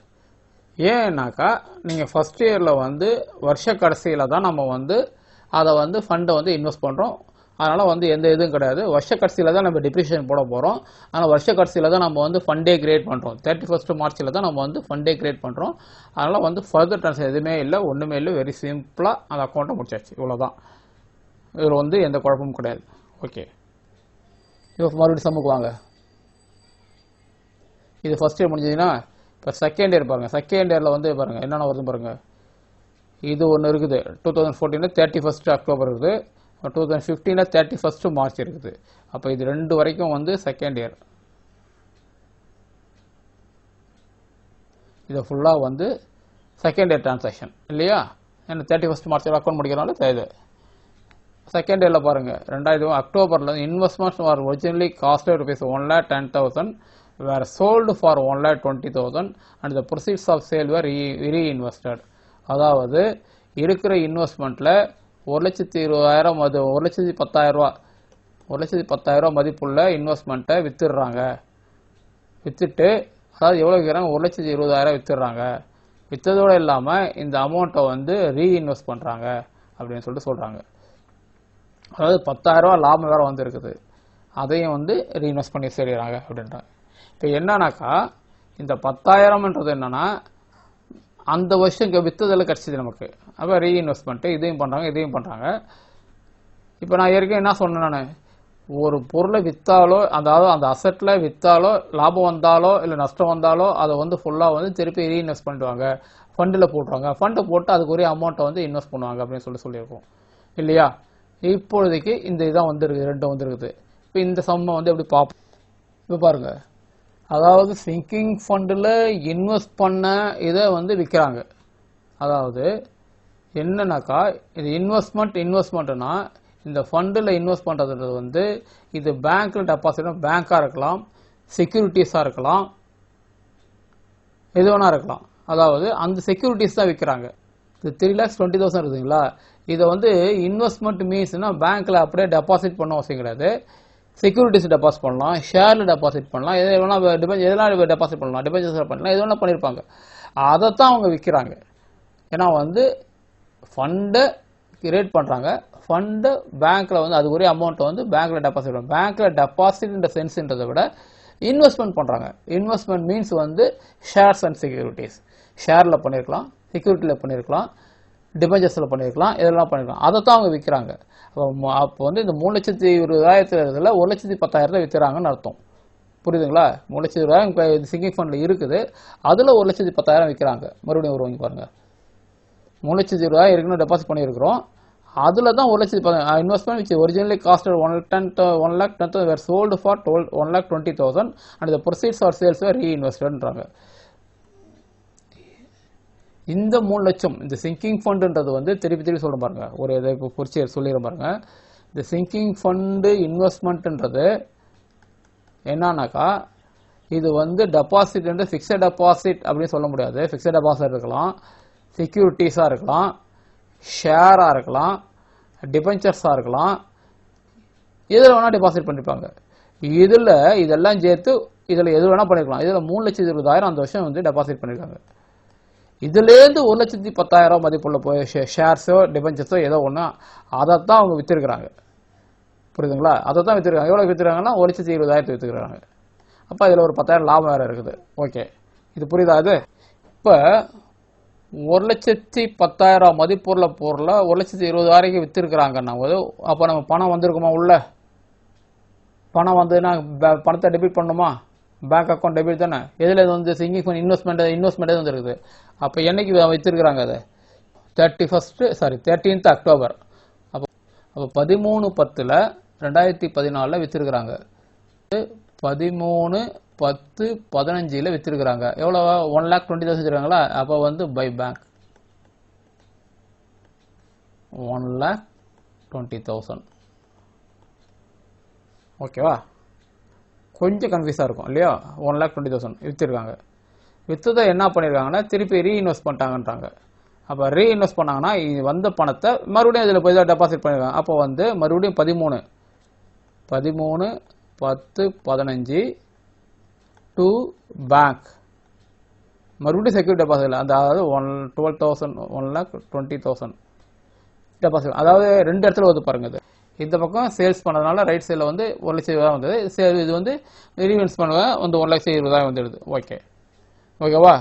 ஏன்னாக்கா நீங்கள் ஃபஸ்ட் இயரில் வந்து வருஷ கடைசியில் தான் நம்ம வந்து அதை வந்து ஃபண்டை வந்து இன்வெஸ்ட் பண்ணுறோம். அதனால் வந்து எந்த இதுவும் கிடையாது. வருஷ கடைசியில் தான் நம்ம டிப்ரிஷியேஷன் போட போகிறோம். ஆனால் வருஷ கடைசியில் தான் நம்ம வந்து ஃபண்டே கிரியேட் பண்ணுறோம். 31 மார்ச்சில் தான் நம்ம வந்து ஃபண்டே கிரியேட் பண்ணுறோம். அதனால் வந்து ஃபர்தர் ட்ரான்ஸ்ஃபர் எதுவுமே இல்லை, ஒன்றுமே இல்லை. வெரி சிம்பிளாக அந்த அக்கௌண்ட்டை முடிச்சாச்சு. இவ்வளோதான். இதில் வந்து எந்த குழப்பமும் கிடையாது. ஓகே, இப்போ மறுபடியும் சம்முக்கு வாங்க. இது ஃபஸ்ட் இயர் முடிஞ்சதுன்னா இப்போ செகண்ட் இயர் பாருங்கள். செகண்ட் இயரில் வந்து பாருங்கள் என்னென்ன வருது பாருங்கள். இது ஒன்று இருக்குது. 2014 31 அக்டோபர் இருக்குது. 2015 31 மார்ச் இருக்குது. அப்போ இது 2 வரைக்கும் வந்து செகண்ட் இயர். இது ஃபுல்லாக வந்து செகண்ட் இயர் டிரான்சாக்ஷன் இல்லையா? ஏன்னா 31 மார்ச் அக்கௌண்ட் முடிக்கிறனால இது செகண்ட் இயரில் பாருங்கள். 2000 அக்டோபரில் investments are originally costed rupees 1,10,000 were sold for 1,20,000 and the proceeds of sale were reinvested. அதாவது இருக்கிற இன்வெஸ்ட்மெண்ட்டில் 1,20,000 அது 1,10,000 1,10,000 மதிப்புள்ள இன்வெஸ்ட்மெண்ட்டை வித்துடுறாங்க. வித்துட்டு அதாவது எவ்வளோ விற்கிறாங்க? 1,20,000 வித்துடுறாங்க. விற்றதோடு இல்லாமல் இந்த அமௌண்ட்டை வந்து ரீஇன்வெஸ்ட் பண்ணுறாங்க அப்படின்னு சொல்லிட்டு சொல்கிறாங்க. அதாவது 10,000 லாபம் வேறு வந்து இருக்குது, அதையும் வந்து ரீஇன்வெஸ்ட் பண்ணி செய்கிறாங்க அப்படின்றாங்க. இப்போ என்னன்னாக்கா இந்த 10,000ன்றது என்னன்னா அந்த வருஷம் இங்கே விற்றதில் கிடச்சிது நமக்கு. அப்போ ரீஇன்வெஸ்ட்மெண்ட்டு இதையும் பண்ணுறாங்க, இதையும் பண்ணுறாங்க. இப்போ நான் ஏற்கனவே என்ன சொன்னேன், நான் ஒரு பொருளை விற்றாலோ அதாவது அந்த அசட்டில் விற்றாலோ லாபம் வந்தாலோ இல்லை நஷ்டம் வந்தாலோ அதை வந்து ஃபுல்லாக வந்து திருப்பி ரீஇன்வெஸ்ட் பண்ணிடுவாங்க, ஃபண்டில் போட்டுருவாங்க. ஃபண்டை போட்டு அதுக்குரிய அமௌண்ட்டை வந்து இன்வெஸ்ட் பண்ணுவாங்க அப்படின்னு சொல்லியிருக்கோம் இல்லையா? இப்பொழுதைக்கு இந்த இதான் வந்துருக்குது, 2 வந்துருக்குது. இப்போ இந்த சம்மை வந்து எப்படி பார்ப்போம். இப்போ பாருங்கள், அதாவது சிங்கிங் ஃபண்டில் இன்வெஸ்ட் பண்ண இதை வந்து விற்கிறாங்க. அதாவது என்னன்னாக்கா இது இன்வெஸ்ட்மெண்ட்னா இந்த ஃபண்டில் இன்வெஸ்ட் பண்ணுறது வந்து இது பேங்க்கில் டெபாசிட், பேங்காக இருக்கலாம், செக்யூரிட்டிஸாக இருக்கலாம், எது வேணா இருக்கலாம். அதாவது அந்த செக்யூரிட்டிஸ் தான் விற்கிறாங்க. இது 3,20,000 இருக்குதுங்களா? இதை வந்து இன்வெஸ்ட்மெண்ட் மீன்ஸ்னா பேங்க்கில் அப்படியே டெபாசிட் பண்ண அவசியம் கிடையாது. செக்யூரிட்டிஸ் டெபாசிட் பண்ணலாம், ஷேரில் டெபாசிட் பண்ணலாம், எதெல்லாம் டெபாசிட் பண்ணலாம், டிபெஞ்சர்ஸ் பண்ணலாம், எது வேணால் பண்ணியிருப்பாங்க. அதைத்தான் அவங்க விற்கிறாங்க. ஏன்னா வந்து ஃபண்டை கிரியேட் பண்ணுறாங்க, ஃபண்டு பேங்க்கில் வந்து அது ஒரே அமௌண்ட்டை வந்து பேங்க்கில் டெபாசிட் பண்ணுறாங்க. பேங்க்கில் டெபாசிட்ன்ற சென்ஸ்ன்றதை விட இன்வெஸ்ட்மெண்ட் பண்ணுறாங்க. இன்வெஸ்ட்மெண்ட் மீன்ஸ் வந்து ஷேர்ஸ் அண்ட் செக்யூரிட்டிஸ். ஷேரில் பண்ணியிருக்கலாம், செக்யூரிட்டியில் பண்ணியிருக்கலாம், டிபெஞ்சர்ஸில் பண்ணியிருக்கலாம், இதெல்லாம் பண்ணியிருக்கலாம். அதை தான் அவங்க விற்கிறாங்க. அப்போ வந்து இந்த 3,20,000 1,10,000 விற்கிறாங்கன்னு அர்த்தம். புரியுதுங்களா? 3,20,000 சிங்கிங் ஃபண்டில் இருக்குது, அதில் 1,10,000 விற்கிறாங்க. மறுபடியும் வருவாங்க பாருங்கள். 3,20,000 இருக்குன்னு டெபாசிட் பண்ணியிருக்கிறோம், அதில் தான் 1,10,000 investment which originally costed 1,10,000 were sold for 1,20,000 and the proceeds or sales were reinvestedன்றாங்க. இந்த 3 லட்சம் இந்த சிங்கிங் ஃபண்டுன்றது வந்து திருப்பி சொல்ல பாருங்க, ஒரு இதை இப்போ குறிச்சி சொல்லிடுற பாருங்க. இந்த சிங்கிங் ஃபண்டு இன்வெஸ்ட்மெண்ட்ன்றது என்னன்னாக்கா இது வந்து டெபாசிட் வந்து ஃபிக்ஸட் டெபாசிட் அப்படின்னு சொல்ல முடியாது. ஃபிக்ஸட் டெபாசிட் இருக்கலாம், செக்யூரிட்டிஸாக இருக்கலாம், ஷேராக இருக்கலாம், டிபெஞ்சர்ஸாக இருக்கலாம், இதில் வேணால் டெபாசிட் பண்ணியிருப்பாங்க. இதில் இதெல்லாம் சேர்த்து இதில் எது வேணால் பண்ணியிருக்கலாம். இதில் 3,20,000 அந்த வருஷம் வந்து டெபாசிட் பண்ணியிருக்காங்க. இதுலேருந்து 1,10,000 மதிப்புள்ள போய் ஷேர்ஸோ டிபெஞ்சர்ஸோ ஏதோ ஒன்று அதைத்தான் அவங்க விற்றுருக்குறாங்க. புரியுதுங்களா? அதை தான் விற்றுருக்காங்க. எவ்வளோ விற்றுருக்காங்கன்னா 1,20,000 விற்றுருக்காங்க. அப்போ இதில் ஒரு 10,000 லாபம் வேறு இருக்குது. ஓகே, இது புரியுதா? இது இப்போ 1,10,000 மதிப்புள்ள பொருளை 1,20,000 விற்றுருக்குறாங்கன்னா அப்போ நம்ம பணம் வந்திருக்குமா? உள்ள பணம் வந்துன்னா பணத்தை டெபிட் பண்ணணுமா? பேங்க் அக்கௌண்ட் டெபிட் தானே. எதில் இது வந்து சிங்கிங் ஃபண்ட் இன்வெஸ்ட்மெண்ட் வந்து இருக்குது. அப்போ என்னைக்கு வச்சிருக்கிறாங்க? அதை 13th அக்டோபர். அப்போ 13/10/2014 விற்றுருக்குறாங்க. 13/10/15 விற்றுருக்குறாங்க. எவ்வளோ? 1,20,000 வச்சுருக்காங்களா? அப்போ வந்து பை பேங்க் 1,20,000. ஓகேவா? கொஞ்சம் கன்ஃபியூஸாக இருக்கும் இல்லையா? 1,20,000 விற்றுருக்காங்க. விற்றதை என்ன பண்ணியிருக்காங்கன்னா திருப்பி ரீஇன்வெஸ்ட் பண்ணிட்டாங்கன்றாங்க. அப்போ ரீஇன்வெஸ்ட் பண்ணாங்கன்னா இது வந்த பணத்தை மறுபடியும் இதில் போய் தான் டெபாசிட் பண்ணியிருக்காங்க. அப்போ வந்து மறுபடியும் 13/10/15 டு பேங்க் மறுபடியும் செக்யூரிட்டி டெபாசிட். அதாவது 1,20,000 டெபாசிட். அதாவது ரெண்டு இடத்துல வந்து பாருங்க. இது இந்த பக்கம் சேல்ஸ் பண்ணதுனால ரைட் சைடில் வந்து 1,20,000 வந்தது. இது வந்து ரீஇன்வெஸ்ட் பண்ண வந்து 1,20,000 வந்துடுது. ஓகேவா?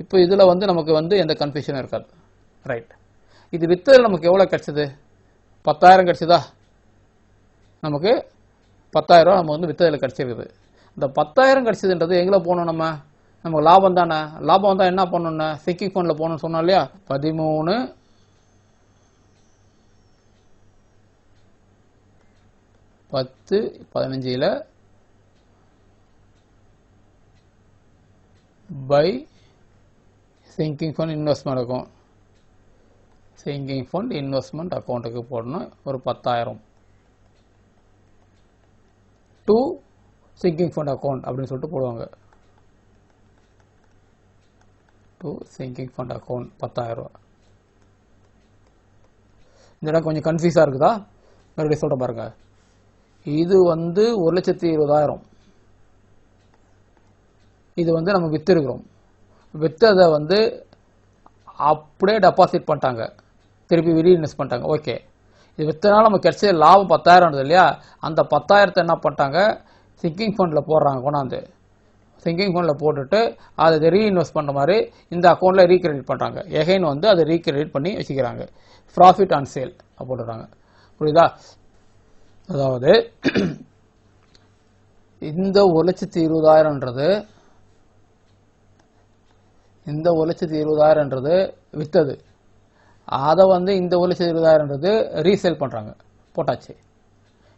இப்போ இதில் வந்து நமக்கு வந்து எந்த கன்ஃபியூஷனும் இருக்காது. ரைட். இது விற்றதில் நமக்கு எவ்வளோ கிடச்சிது? 10,000 கிடச்சிதா? நமக்கு 10,000 நம்ம வந்து விற்றதில் கிடச்சிருக்குது. இந்த 10,000 கிடச்சிதுன்றது எங்கே போகணும்? நமக்கு லாபம் தானே. லாபம் வந்தால் என்ன பண்ணணுன்னு சிங்கிங் ஃபண்டில் போகணும்னு சொன்னோம் இல்லையா? 13/10/15 by sinking fund investment account. Sinking fund investment அக்கௌண்ட்டுக்கு போடணும் ஒரு 10,000 டு சிங்கிங் ஃபண்ட் அக்கௌண்ட் அப்படின்னு சொல்லிட்டு போடுவாங்க. To sinking fund account 10,000. இந்த இடம் கொஞ்சம் கன்ஃபியூஸாக இருக்குதா? மறுபடியும் சொல்கிற பாருங்க. இது வந்து 1,20,000. இது வந்து நம்ம விற்றுருக்கிறோம். விற்றதை வந்து அப்படியே டெபாசிட் பண்ணிட்டாங்க. திருப்பி ரீஇன்வெஸ்ட் பண்ணிட்டாங்க. ஓகே, இது விற்றனால நமக்கு கிடைச்ச லாபம் 10,000 இல்லையா? அந்த 10,000 என்ன பண்ணிட்டாங்க? சிங்கிங் ஃபண்டில் போடுறாங்க. கொண்டாந்து சிங்கிங் ஃபண்டில் போட்டுட்டு அதை ரீஇன்வெஸ்ட் பண்ணுற மாதிரி இந்த அக்கௌண்ட்டில் ரீக்ரெடிட் பண்ணுறாங்க. எகைன் வந்து அதை ரீக்ரெடிட் பண்ணி வச்சுக்கிறாங்க. ப்ராஃபிட் ஆன் சேல் போட்டுறாங்க. புரியுதா? அதாவது இந்த 1,20,000ன்றது வித்தது. அதை வந்து இந்த 1,20,000ன்றது ரீசேல் பண்ணுறாங்க. போட்டாச்சு.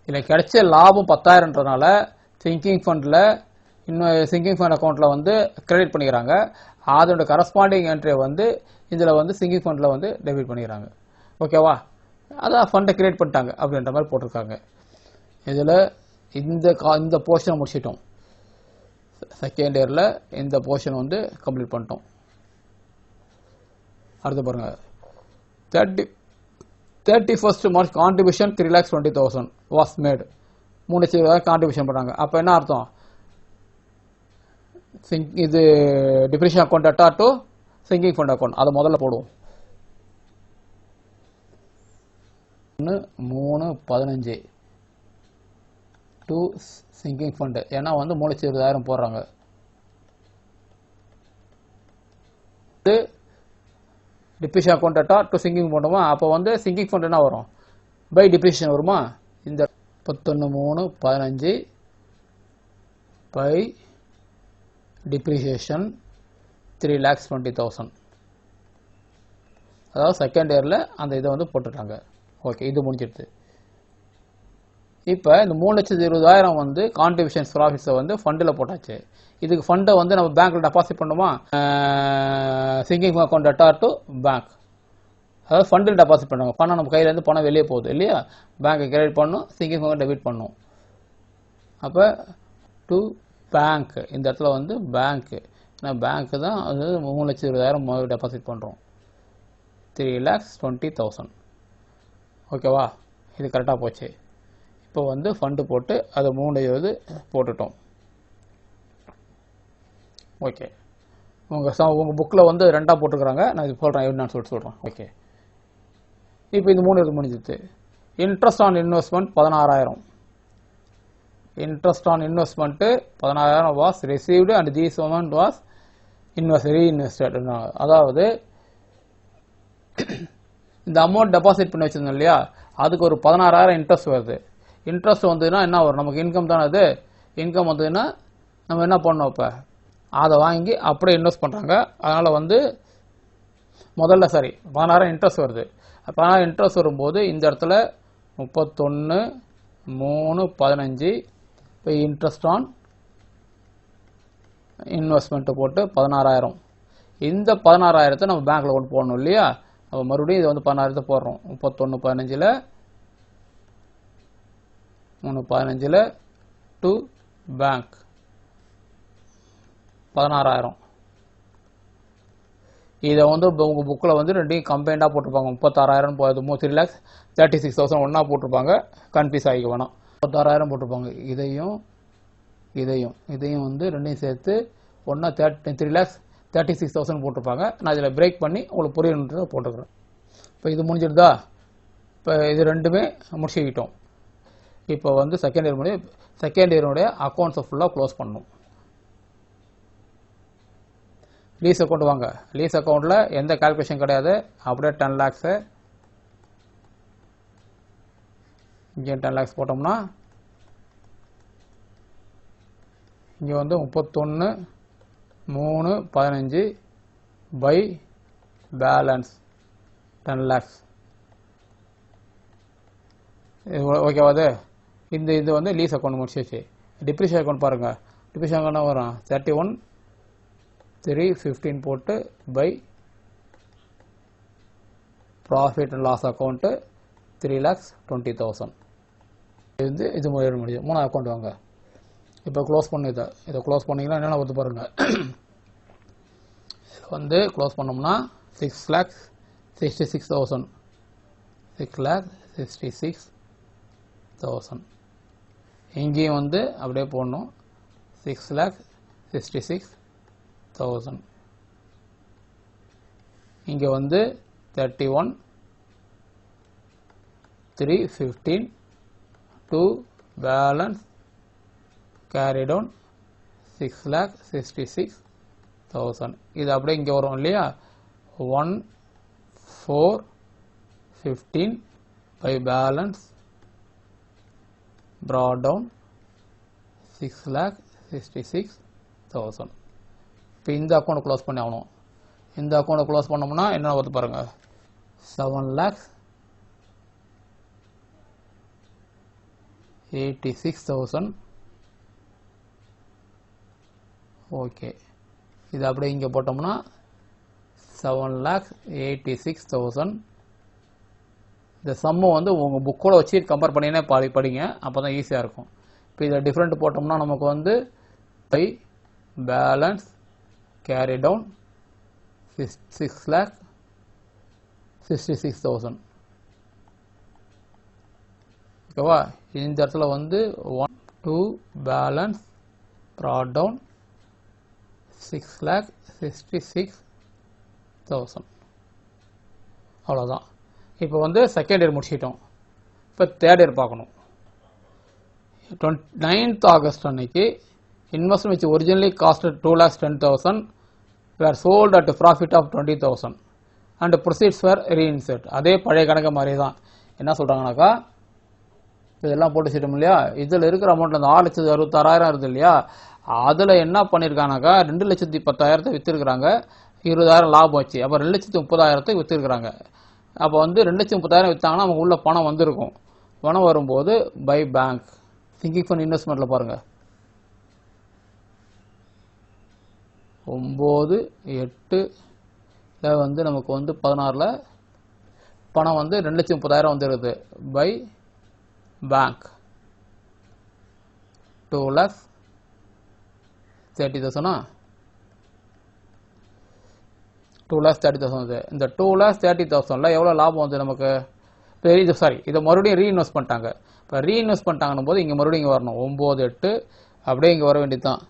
இதில் கிடைச்ச லாபம் 10,000ன்றனால சிங்கிங் ஃபண்டில் சிங்கிங் ஃபண்ட் அக்கௌண்ட்டில் வந்து கிரெடிட் பண்ணிக்கிறாங்க. அதோட கரஸ்பாண்டிங் என்ட்ரியை வந்து இதில் வந்து சிங்கிங் ஃபண்டில் வந்து டெபிட் பண்ணிக்கிறாங்க. ஓகேவா? அதான் ஃபண்டை கிரியேட் பண்ணிட்டாங்க அப்படின்ற மாதிரி போட்டிருக்காங்க. இதில் இந்த போர்ஷனை முடிச்சிட்டோம். செகண்ட் இயரில் இந்த போர்ஷன் வந்து கம்ப்ளீட் பண்ணிட்டோம். அடுத்து பாருங்க. 31st March contribution 3,20,000 was made. 3,00,000 contribution பண்ணுறாங்க. அப்போ என்ன அர்த்தம்? இது depreciation account atta to sinking fund account. அதை முதல்ல போடுவோம். 3/15 டு சிங்கிங் ஃபண்டு. ஏன்னா வந்து 3,20,000 போடுறாங்க. Depreciation account atta to singing பண்ணுமா? அப்போ வந்து சிங்கிங் ஃபண்ட் என்ன வரும்? பை டிப்ரிஷியேஷன் வருமா? இந்த 31/3/15 பை டிப்ரிஷியேஷன் 3,20,000. அதாவது செகண்ட் இயரில் அந்த இதை வந்து போட்டுட்டாங்க. ஓகே, இது முடிஞ்சிடுது. இப்போ இந்த 3,20,000 வந்து கான்ட்ரிபியூஷன்ஸ் ப்ராஃபிட்ஸை வந்து ஃபண்டில் போட்டாச்சு. இதுக்கு ஃபண்டை வந்து நம்ம பேங்க்கில் டெபாசிட் பண்ணுமா? Singing account atta to bank. அதாவது ஃபண்டில் டெபாசிட் பண்ணுவாங்க. பணம் நம்ம கையிலேருந்து பணம் வெளியே போகுது இல்லையா? பேங்க்கை கிரெடிட் பண்ணணும், சிங்கிங் அக்கௌண்ட் டெபிட் பண்ணணும். அப்போ டு பேங்க், இந்த இடத்துல வந்து பேங்க்கு. ஏன்னா பேங்க்கு தான் அது 3,20,000 டெபாசிட் பண்ணுறோம். 3,20,000. ஓகேவா? இது கரெக்டாக போச்சு. இப்போ வந்து ஃபண்டு போட்டு அதை 3 இது போட்டுட்டோம். ஓகே, உங்கள் புக்கில் வந்து 2ஆக போட்டுருக்குறாங்க. நான் இது சொல்கிறேன் எப்படின்னு சொல்கிறேன். ஓகே, இப்போ இது 3 இது முடிஞ்சிது. Interest on investment 16,000. Interest on investment 16,000 was received and these amount was reinvested. அதாவது இந்த அமௌண்ட் டெபாசிட் பண்ணி வச்சிருந்தோம் இல்லையா, அதுக்கு ஒரு 16,000 இன்ட்ரெஸ்ட் வருது. இன்ட்ரெஸ்ட் வந்ததுன்னா என்ன வரும், நமக்கு இன்கம் தானே. அது இன்கம் வந்ததுன்னா நம்ம என்ன பண்ணோம், இப்போ அதை வாங்கி அப்படியே இன்வெஸ்ட் பண்ணுறாங்க. அதனால் வந்து முதல்ல 16,000 இன்ட்ரெஸ்ட் வருது. 16,000 இன்ட்ரெஸ்ட் வரும்போது இந்த இடத்துல 31/3/15 இப்போ இன்ட்ரெஸ்ட் ஆன் இன்வெஸ்ட்மெண்ட்டு போட்டு 16,000. இந்த 16,000 நம்ம பேங்க்கில் கொண்டு போடணும் இல்லையா. நம்ம மறுபடியும் இது வந்து 16,000 போடுறோம். 31/15 3/15 டு பேங்க் 16,000. இதை வந்து உங்கள் புக்கில் வந்து ரெண்டையும் கம்பைண்டாக போட்டிருப்பாங்க. 36,000 போகுது, 3,36,000 ஒன்றா போட்டிருப்பாங்க. கன்ஃபியூஸ் ஆகிக்க வேணாம். 36,000 போட்டிருப்பாங்க. இதையும் வந்து ரெண்டையும் சேர்த்து ஒன்றா 3,36,000 போட்டிருப்பாங்க. நான் இதில் பிரேக் பண்ணி உங்களுக்கு புரியணுன்றதை போட்டுக்கிறேன். இப்போ இது முடிஞ்சிடுதா. இப்போ இது ரெண்டுமே முடிச்சுக்கிட்டோம். இப்போ வந்து செகண்ட் இயருடைய அக்கௌண்ட்ஸை ஃபுல்லாக க்ளோஸ் பண்ணணும். லீஸ் அக்கௌண்ட் வாங்க. லீஸ் அக்கௌண்ட்டில் எந்த கால்குலேஷன் கிடையாது. அப்படியே 10 lakhs இங்கே 10 lakhs போட்டோம்னா இங்கே வந்து 31/3/15 பை பேலன்ஸ் 10 lakhs. ஓகேவா. அது இது வந்து லீஸ் அக்கௌண்ட் முடிச்சிச்சு. டிப்ரிஷியேஷன் அக்கௌண்ட் பாருங்கள். டிப்ரிஷியேஷன் அக்கௌண்ட் வரும் 31/3/15 போட்டு by profit and loss account 3,20,000. இது முடியும். 3 அக்கௌண்ட் வாங்க. இப்போ க்ளோஸ் பண்ணி இதை க்ளோஸ் பண்ணிங்கன்னா என்னென்ன வந்து பாருங்கள். வந்து க்ளோஸ் பண்ணோம்னா 6,66,000. 6,66,000. இங்கேயும் வந்து அப்படியே போடணும். 6,66,000. இங்கே வந்து 31/3/15 to balance carry down 6,66,000. இது அப்படியே இங்கே வரும் இல்லையா. 1/4/15 by balance brought down 6,66,000. இப்போ இந்த அக்கௌண்ட் க்ளோஸ் பண்ணி ஆகணும். இந்த அக்கௌண்ட் க்ளோஸ் பண்ணோம்னா என்ன வருது பாருங்கள். 7,86,000. ஓகே, இது அப்படியே இங்கே போட்டோம்னா 7,86,000. இந்த சம்மை வந்து உங்கள் புக்கோட வச்சு கம்பேர் பண்ணினே படிங்க. அப்போ தான் ஈஸியாக இருக்கும். இப்போ இதை டிஃப்ரெண்ட் போட்டோம்னா நமக்கு வந்து பை பேலன்ஸ் கேரி டவுன் 6,66,000. ஓகேவா. இந்த இடத்துல வந்து 1 பேலன்ஸ் ப்ராட் டவுன் 6,66,000. அவ்வளோதான். இப்போ வந்து செகண்ட் இயர் முடிச்சிட்டோம். இப்போ தேர்ட் இயர் பார்க்கணும். 9th August அன்னைக்கு investment which originally costed 2,10,000 were sold at a profit of 20,000 and proceeds were reinvested. அதே பழைய கணக்கு மாதிரி தான். என்ன சொல்கிறாங்கனாக்கா, இதெல்லாம் போட்டு வச்சிட்டோம் இல்லையா. இதில் இருக்கிற அமௌண்ட் அந்த 6,66,000 இருக்குது இல்லையா. அதில் என்ன பண்ணியிருக்காங்கனாக்கா 2,10,000 விற்றுருக்குறாங்க. 20,000 லாபம் வச்சு. அப்போ 2,30,000 விற்றுருக்குறாங்க. அப்போ வந்து 2,30,000 விற்றாங்கன்னா நமக்கு உள்ள பணம் வந்திருக்கும். பணம் வரும்போது பை பேங்க் திங்கிங் ஃபண்ட் இன்வெஸ்ட்மெண்ட்டில் பாருங்கள் 9/8 வந்து நமக்கு வந்து 16 பணம் வந்து 2,30,000 வந்துருக்குது. By bank 2,30,000. 2,30,000. இந்த 2,30,000 எவ்வளோ லாபம் வந்து நமக்கு இது சாரி இதை மறுபடியும் ரீஇன்வெஸ்ட் பண்ணிட்டாங்க. இப்போ ரீஇன்வெஸ்ட் பண்ணிட்டாங்கன்னும் போது இங்கே மறுபடியும் இங்கே வரணும் 9 8 அப்படியே இங்கே வர வேண்டியது தான்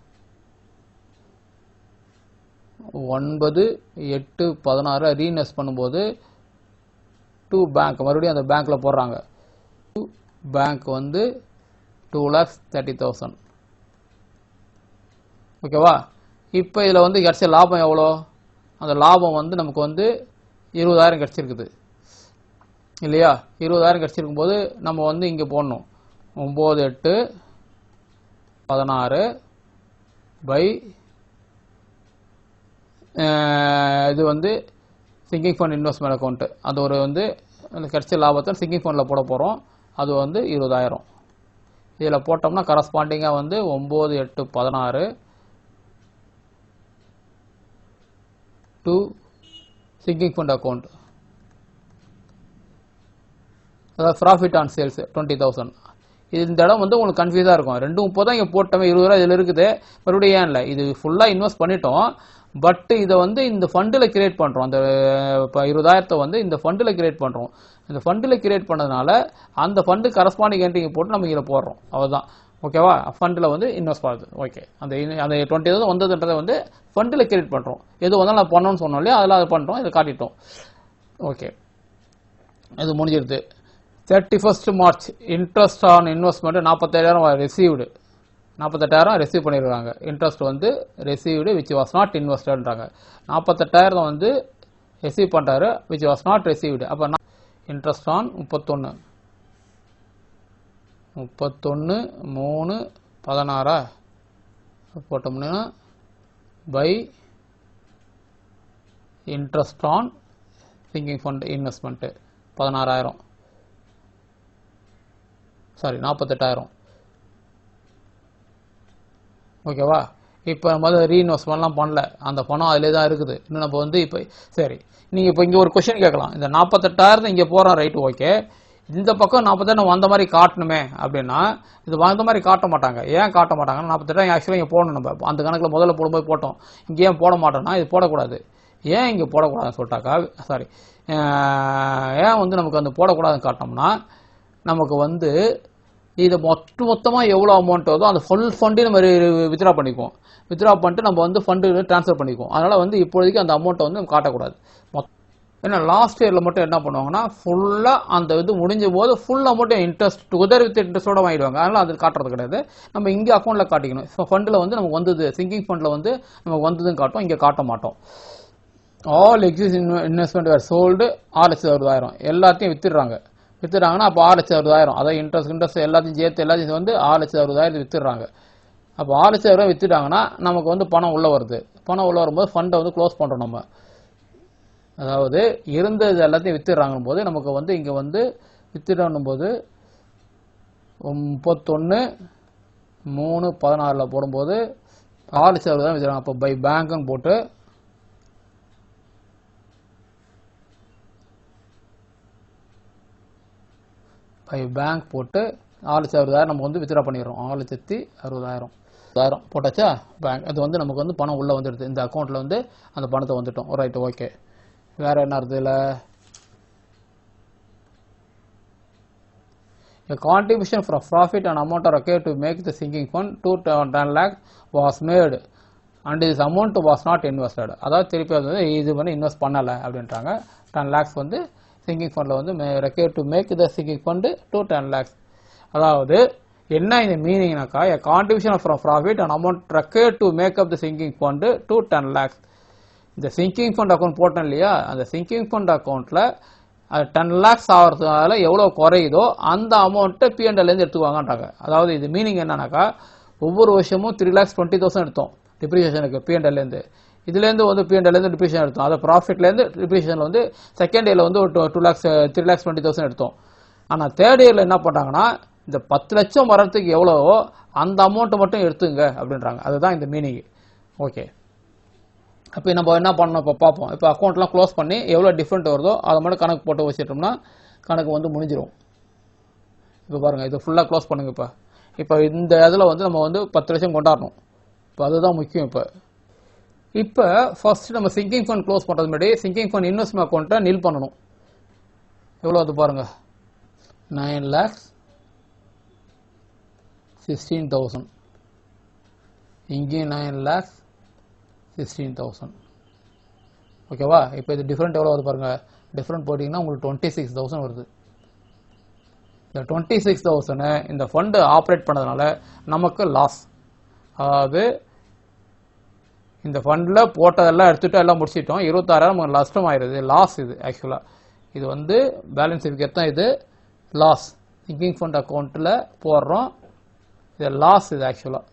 9 8 16 ரீஇன்வெஸ்ட் பண்ணும்போது டு பேங்க் மறுபடியும் அந்த பேங்க்கில் போடுறாங்க. பேங்க் வந்து 2,30,000 ஓகேவா. இப்போ இதில் வந்து கிடைச்ச லாபம் எவ்வளோ? அந்த லாபம் வந்து நமக்கு வந்து 20,000 கிடச்சிருக்குது இல்லையா. 20,000 கிடச்சிருக்கும் போது நம்ம வந்து இங்கே போடணும் 9 8 16 பை இது வந்து சிங்கிங் ஃபண்ட் இன்வெஸ்ட்மெண்ட் அக்கௌண்ட்டு. அது ஒரு வந்து அந்த கிடைச்ச லாபத்தை சிங்கிங் ஃபண்டில் போட போகிறோம். அது வந்து 20,000. இதில் போட்டோம்னா கரஸ்பாண்டிங்காக வந்து 9 8 16 டு சிங்கிங் ஃபண்ட் அக்கௌண்ட். அதாவது ப்ராஃபிட் ஆன் சேல்ஸ் 20,000. இந்த இடம் வந்து உங்களுக்கு கன்ஃபியூஸாக இருக்கும். 230 தான் இங்கே போட்டோமே 20,000 இதில் இருக்குது. மறுபடியும் ஏன் இல்லை, இது ஃபுல்லாக இன்வெஸ்ட் பண்ணிட்டோம். பட் இதை வந்து இந்த ஃபண்டில் கிரியேட் பண்ணுறோம். அந்த இப்போ 20,000 வந்து இந்த ஃபண்டில் கிரியேட் பண்ணுறோம். இந்த ஃபண்டில் கிரியேட் பண்ணதுனால அந்த ஃபண்டு கரஸ்பாண்டிங் என்ட்ரிங்க போட்டு நம்ம இதில் போடுறோம். அவ்வளோதான். ஓகேவா. ஃபண்டில் வந்து இன்வெஸ்ட் பண்ணுறது. ஓகே. அந்த 20,000 வந்ததுன்றதை வந்து ஃபண்டில் கிரியேட் பண்ணுறோம். எது வந்தாலும் நான் பண்ணணும்னு சொன்னோம் இல்லையா, அதெல்லாம் அது பண்ணுறோம். இதை காட்டிட்டோம். ஓகே, இது முடிஞ்சிருது. 31st March interest on investment 47,000 received. 48,000 receive பண்ணியிருக்காங்க. இன்ட்ரெஸ்ட் வந்து ரிசீவ்டு விச் வாஸ் நாட் இன்வெஸ்டட்ன்றாங்க. 48,000 வந்து ரிசீவ் பண்ணுறாரு விச் வாஸ் நாட் ரிசீவ்டு. அப்போ இன்ட்ரெஸ்ட் ஆன் 31 3 16 போட்டோம்னா by interest on sinking fund investment 16,000 sorry 48,000. ஓகேவா. இப்போ நம்ம வந்து ரீஇன்வெஸ்ட்மெண்ட்லாம் பண்ணல, அந்த பணம் அதிலே தான் இருக்குது. இன்னும் நம்ம வந்து இப்போ சரி நீங்கள் இப்போ இங்கே ஒரு கொஸ்டின் கேட்கலாம். இந்த 48,000 இங்கே போகிறோம் ரைட்டு ஓகே, இந்த பக்கம் 48,000 வந்த மாதிரி காட்டணுமே அப்படின்னா இது வந்த மாதிரி காட்ட மாட்டாங்க. ஏன் காட்ட மாட்டாங்கன்னா 48,000 ஆக்சுவலாக இங்கே போடணும். நம்ம அந்த கணக்கில் முதல்ல போடும்போது போட்டோம். இங்கே ஏன் போட மாட்டோம்னா இது போடக்கூடாது. ஏன் இங்கே போடக்கூடாதுன்னு சொல்லிட்டாக்கா சாரி ஏன் வந்து நமக்கு அந்த போடக்கூடாதுன்னு காட்டினோம்னா நமக்கு வந்து இது மொத்தமாக எவ்வளோ அமௌண்ட் வருதோ அந்த ஃபுல் ஃபண்டையும் நம்ம வித்ரா பண்ணிக்குவோம். வித்ரா பண்ணிட்டு நம்ம வந்து ஃபண்டு ட்ரான்ஸ்ஃபர் பண்ணிக்குவோம். அதனால் வந்து இப்போதைக்கு அந்த அமௌண்ட்டை வந்து நம்ம காட்டக்கூடாது. ஏன்னா லாஸ்ட் இயரில் மட்டும் என்ன பண்ணுவாங்கன்னா ஃபுல்லாக அந்த இது முடிஞ்ச போது full amount interest together with இன்ட்ரெஸ்ட்டோட வாங்கிடுவாங்க. அதனால் அது காட்டுறது கிடையாது. நம்ம இங்கே அக்கௌண்ட்டில் காட்டிக்கணும். ஸோ ஃபண்டில் வந்து நமக்கு வந்தது சிங்கிங் ஃபண்டில் வந்து நமக்கு வந்ததுன்னு காட்டும், இங்கே காட்ட மாட்டோம். ஆல் எக்ஸிஸ்டிங் இன்வெஸ்ட்மெண்ட் வேர் சோல்டு 6,60,000 எல்லாத்தையும் வித்துறாங்கன்னா அப்போ 6,60,000 அதாவது இன்ட்ரெஸ்ட் எல்லாத்தையும் சேர்த்து வந்து 6,60,000 வித்துடுறாங்க. அப்போ 6,60,000 வித்துட்டாங்கன்னா நமக்கு வந்து பணம் உள்ளே வருது. பணம் உள்ளே வரும்போது ஃபண்டை வந்து க்ளோஸ் பண்ணுறோம். நம்ம அதாவது இருந்தது எல்லாத்தையும் வித்துடுறாங்கன்னு போது நமக்கு வந்து இங்கே வந்து வித்துடணும் போது 31 3 16 போடும்போது 6,60,000 வித்துறாங்க. அப்போ பை பேங்க்னு போட்டு பேங்க் போட்டு 6,60,000 நம்ம வந்து வித்ரா பண்ணிடுறோம். 6,60,000 போட்டாச்சா பேங்க். அது வந்து நமக்கு வந்து பணம் உள்ளே வந்துடுது. இந்த அக்கௌண்ட்டில் வந்து அந்த பணத்தை வந்துட்டோம். Right okay. வேறு என்ன இருக்குதுல A contribution from profit and amount are required to make the sinking fund 210 lakh was made and this amount was not invested. அதாவது திருப்பி வந்து இது வந்து இன்வெஸ்ட் பண்ணலை அப்படின்றாங்க. 10 lakhs வந்து சிங்கிங் ஃபண்டில் வந்து required to make the sinking fund to 10 lakhs. அதாவது என்ன இந்த மீனிங்னாக்கா a contribution from profit and amount required to make up the sinking fund to 10 lakhs. இந்த சிங்கிங் ஃபண்ட் அக்கௌண்ட் போட்டோம் இல்லையா, அந்த சிங்கிங் ஃபண்ட் அக்கௌண்ட்டில் அது 10 lakhs ஆகிறதுனால எவ்வளோ குறையுதோ அந்த அமௌண்ட்டை P&L-லேருந்து எடுத்துக்குவாங்கன்றாங்க. அதாவது இது மீனிங் என்னன்னாக்கா ஒவ்வொரு வருஷமும் 3,20,000 எடுத்தோம் டிப்ரிசியேஷனுக்கு P&L-லேருந்து. இதுலேருந்து வந்து P&L-லேருந்து டிப்ரிசியேஷன் எடுத்தோம். அதை ப்ராஃபிட்லேருந்து டிப்ரிசியேஷனில் வந்து செகண்ட் இயரில் வந்து ஒரு 3,20,000 எடுத்தோம். ஆனால் தேர்ட் இயரில் என்ன பண்ணுறாங்கன்னா இந்த 10 லட்சம் வரத்துக்கு எவ்வளவோ அந்த அமௌண்ட்டை மட்டும் எடுத்துங்க அப்படின்றாங்க. அதுதான் இந்த மீனிங். ஓகே. அப்போ நம்ம என்ன பண்ணணும் இப்போ பார்ப்போம். இப்போ அக்கௌண்ட்லாம் க்ளோஸ் பண்ணி எவ்வளோ டிஃப்ரெண்ட் வருதோ அதை மட்டும் கணக்கு போட்டு வச்சிட்டோம்னா கணக்கு வந்து முடிஞ்சிடும். இப்போ பாருங்கள், இது ஃபுல்லாக க்ளோஸ் பண்ணுங்க. இப்போ இந்த இதில் வந்து நம்ம வந்து 10 லட்சம் கொண்டாடணும். இப்போ அதுதான் முக்கியம். இப்போ ஃபர்ஸ்ட் நம்ம சிங்கிங் ஃபண்ட் க்ளோஸ் பண்ணுறது முன்னாடி சிங்கிங் ஃபண்ட் இன்வெஸ்ட்மெண்ட் அக்கௌண்ட்டை நில் பண்ணணும். எவ்வளோ அது பாருங்கள், 9,16,000. இங்கேயும் 9,16,000. ஓகேவா? இப்போ இது டிஃப்ரெண்ட் எவ்வளோ வருது பாருங்க. டிஃப்ரெண்ட் போட்டிங்கன்னா உங்களுக்கு 26,000 வருது. இந்த 26,000 இந்த ஃபண்டு ஆப்ரேட் பண்ணதுனால நமக்கு லாஸ். அதாவது இந்த ஃபண்டில் போட்டதெல்லாம் எடுத்துகிட்டு எல்லாம் முடிச்சிட்டோம். 26,000 நஷ்டம் ஆயிடுது. லாஸ் இது ஆக்சுவலாக. இது வந்து பேலன்ஸ் இதுக்கு தான் இது லாஸ். சிங்கிங் ஃபண்ட் அக்கௌண்ட்டில் போடுறோம். இது லாஸ். இது ஆக்சுவலாக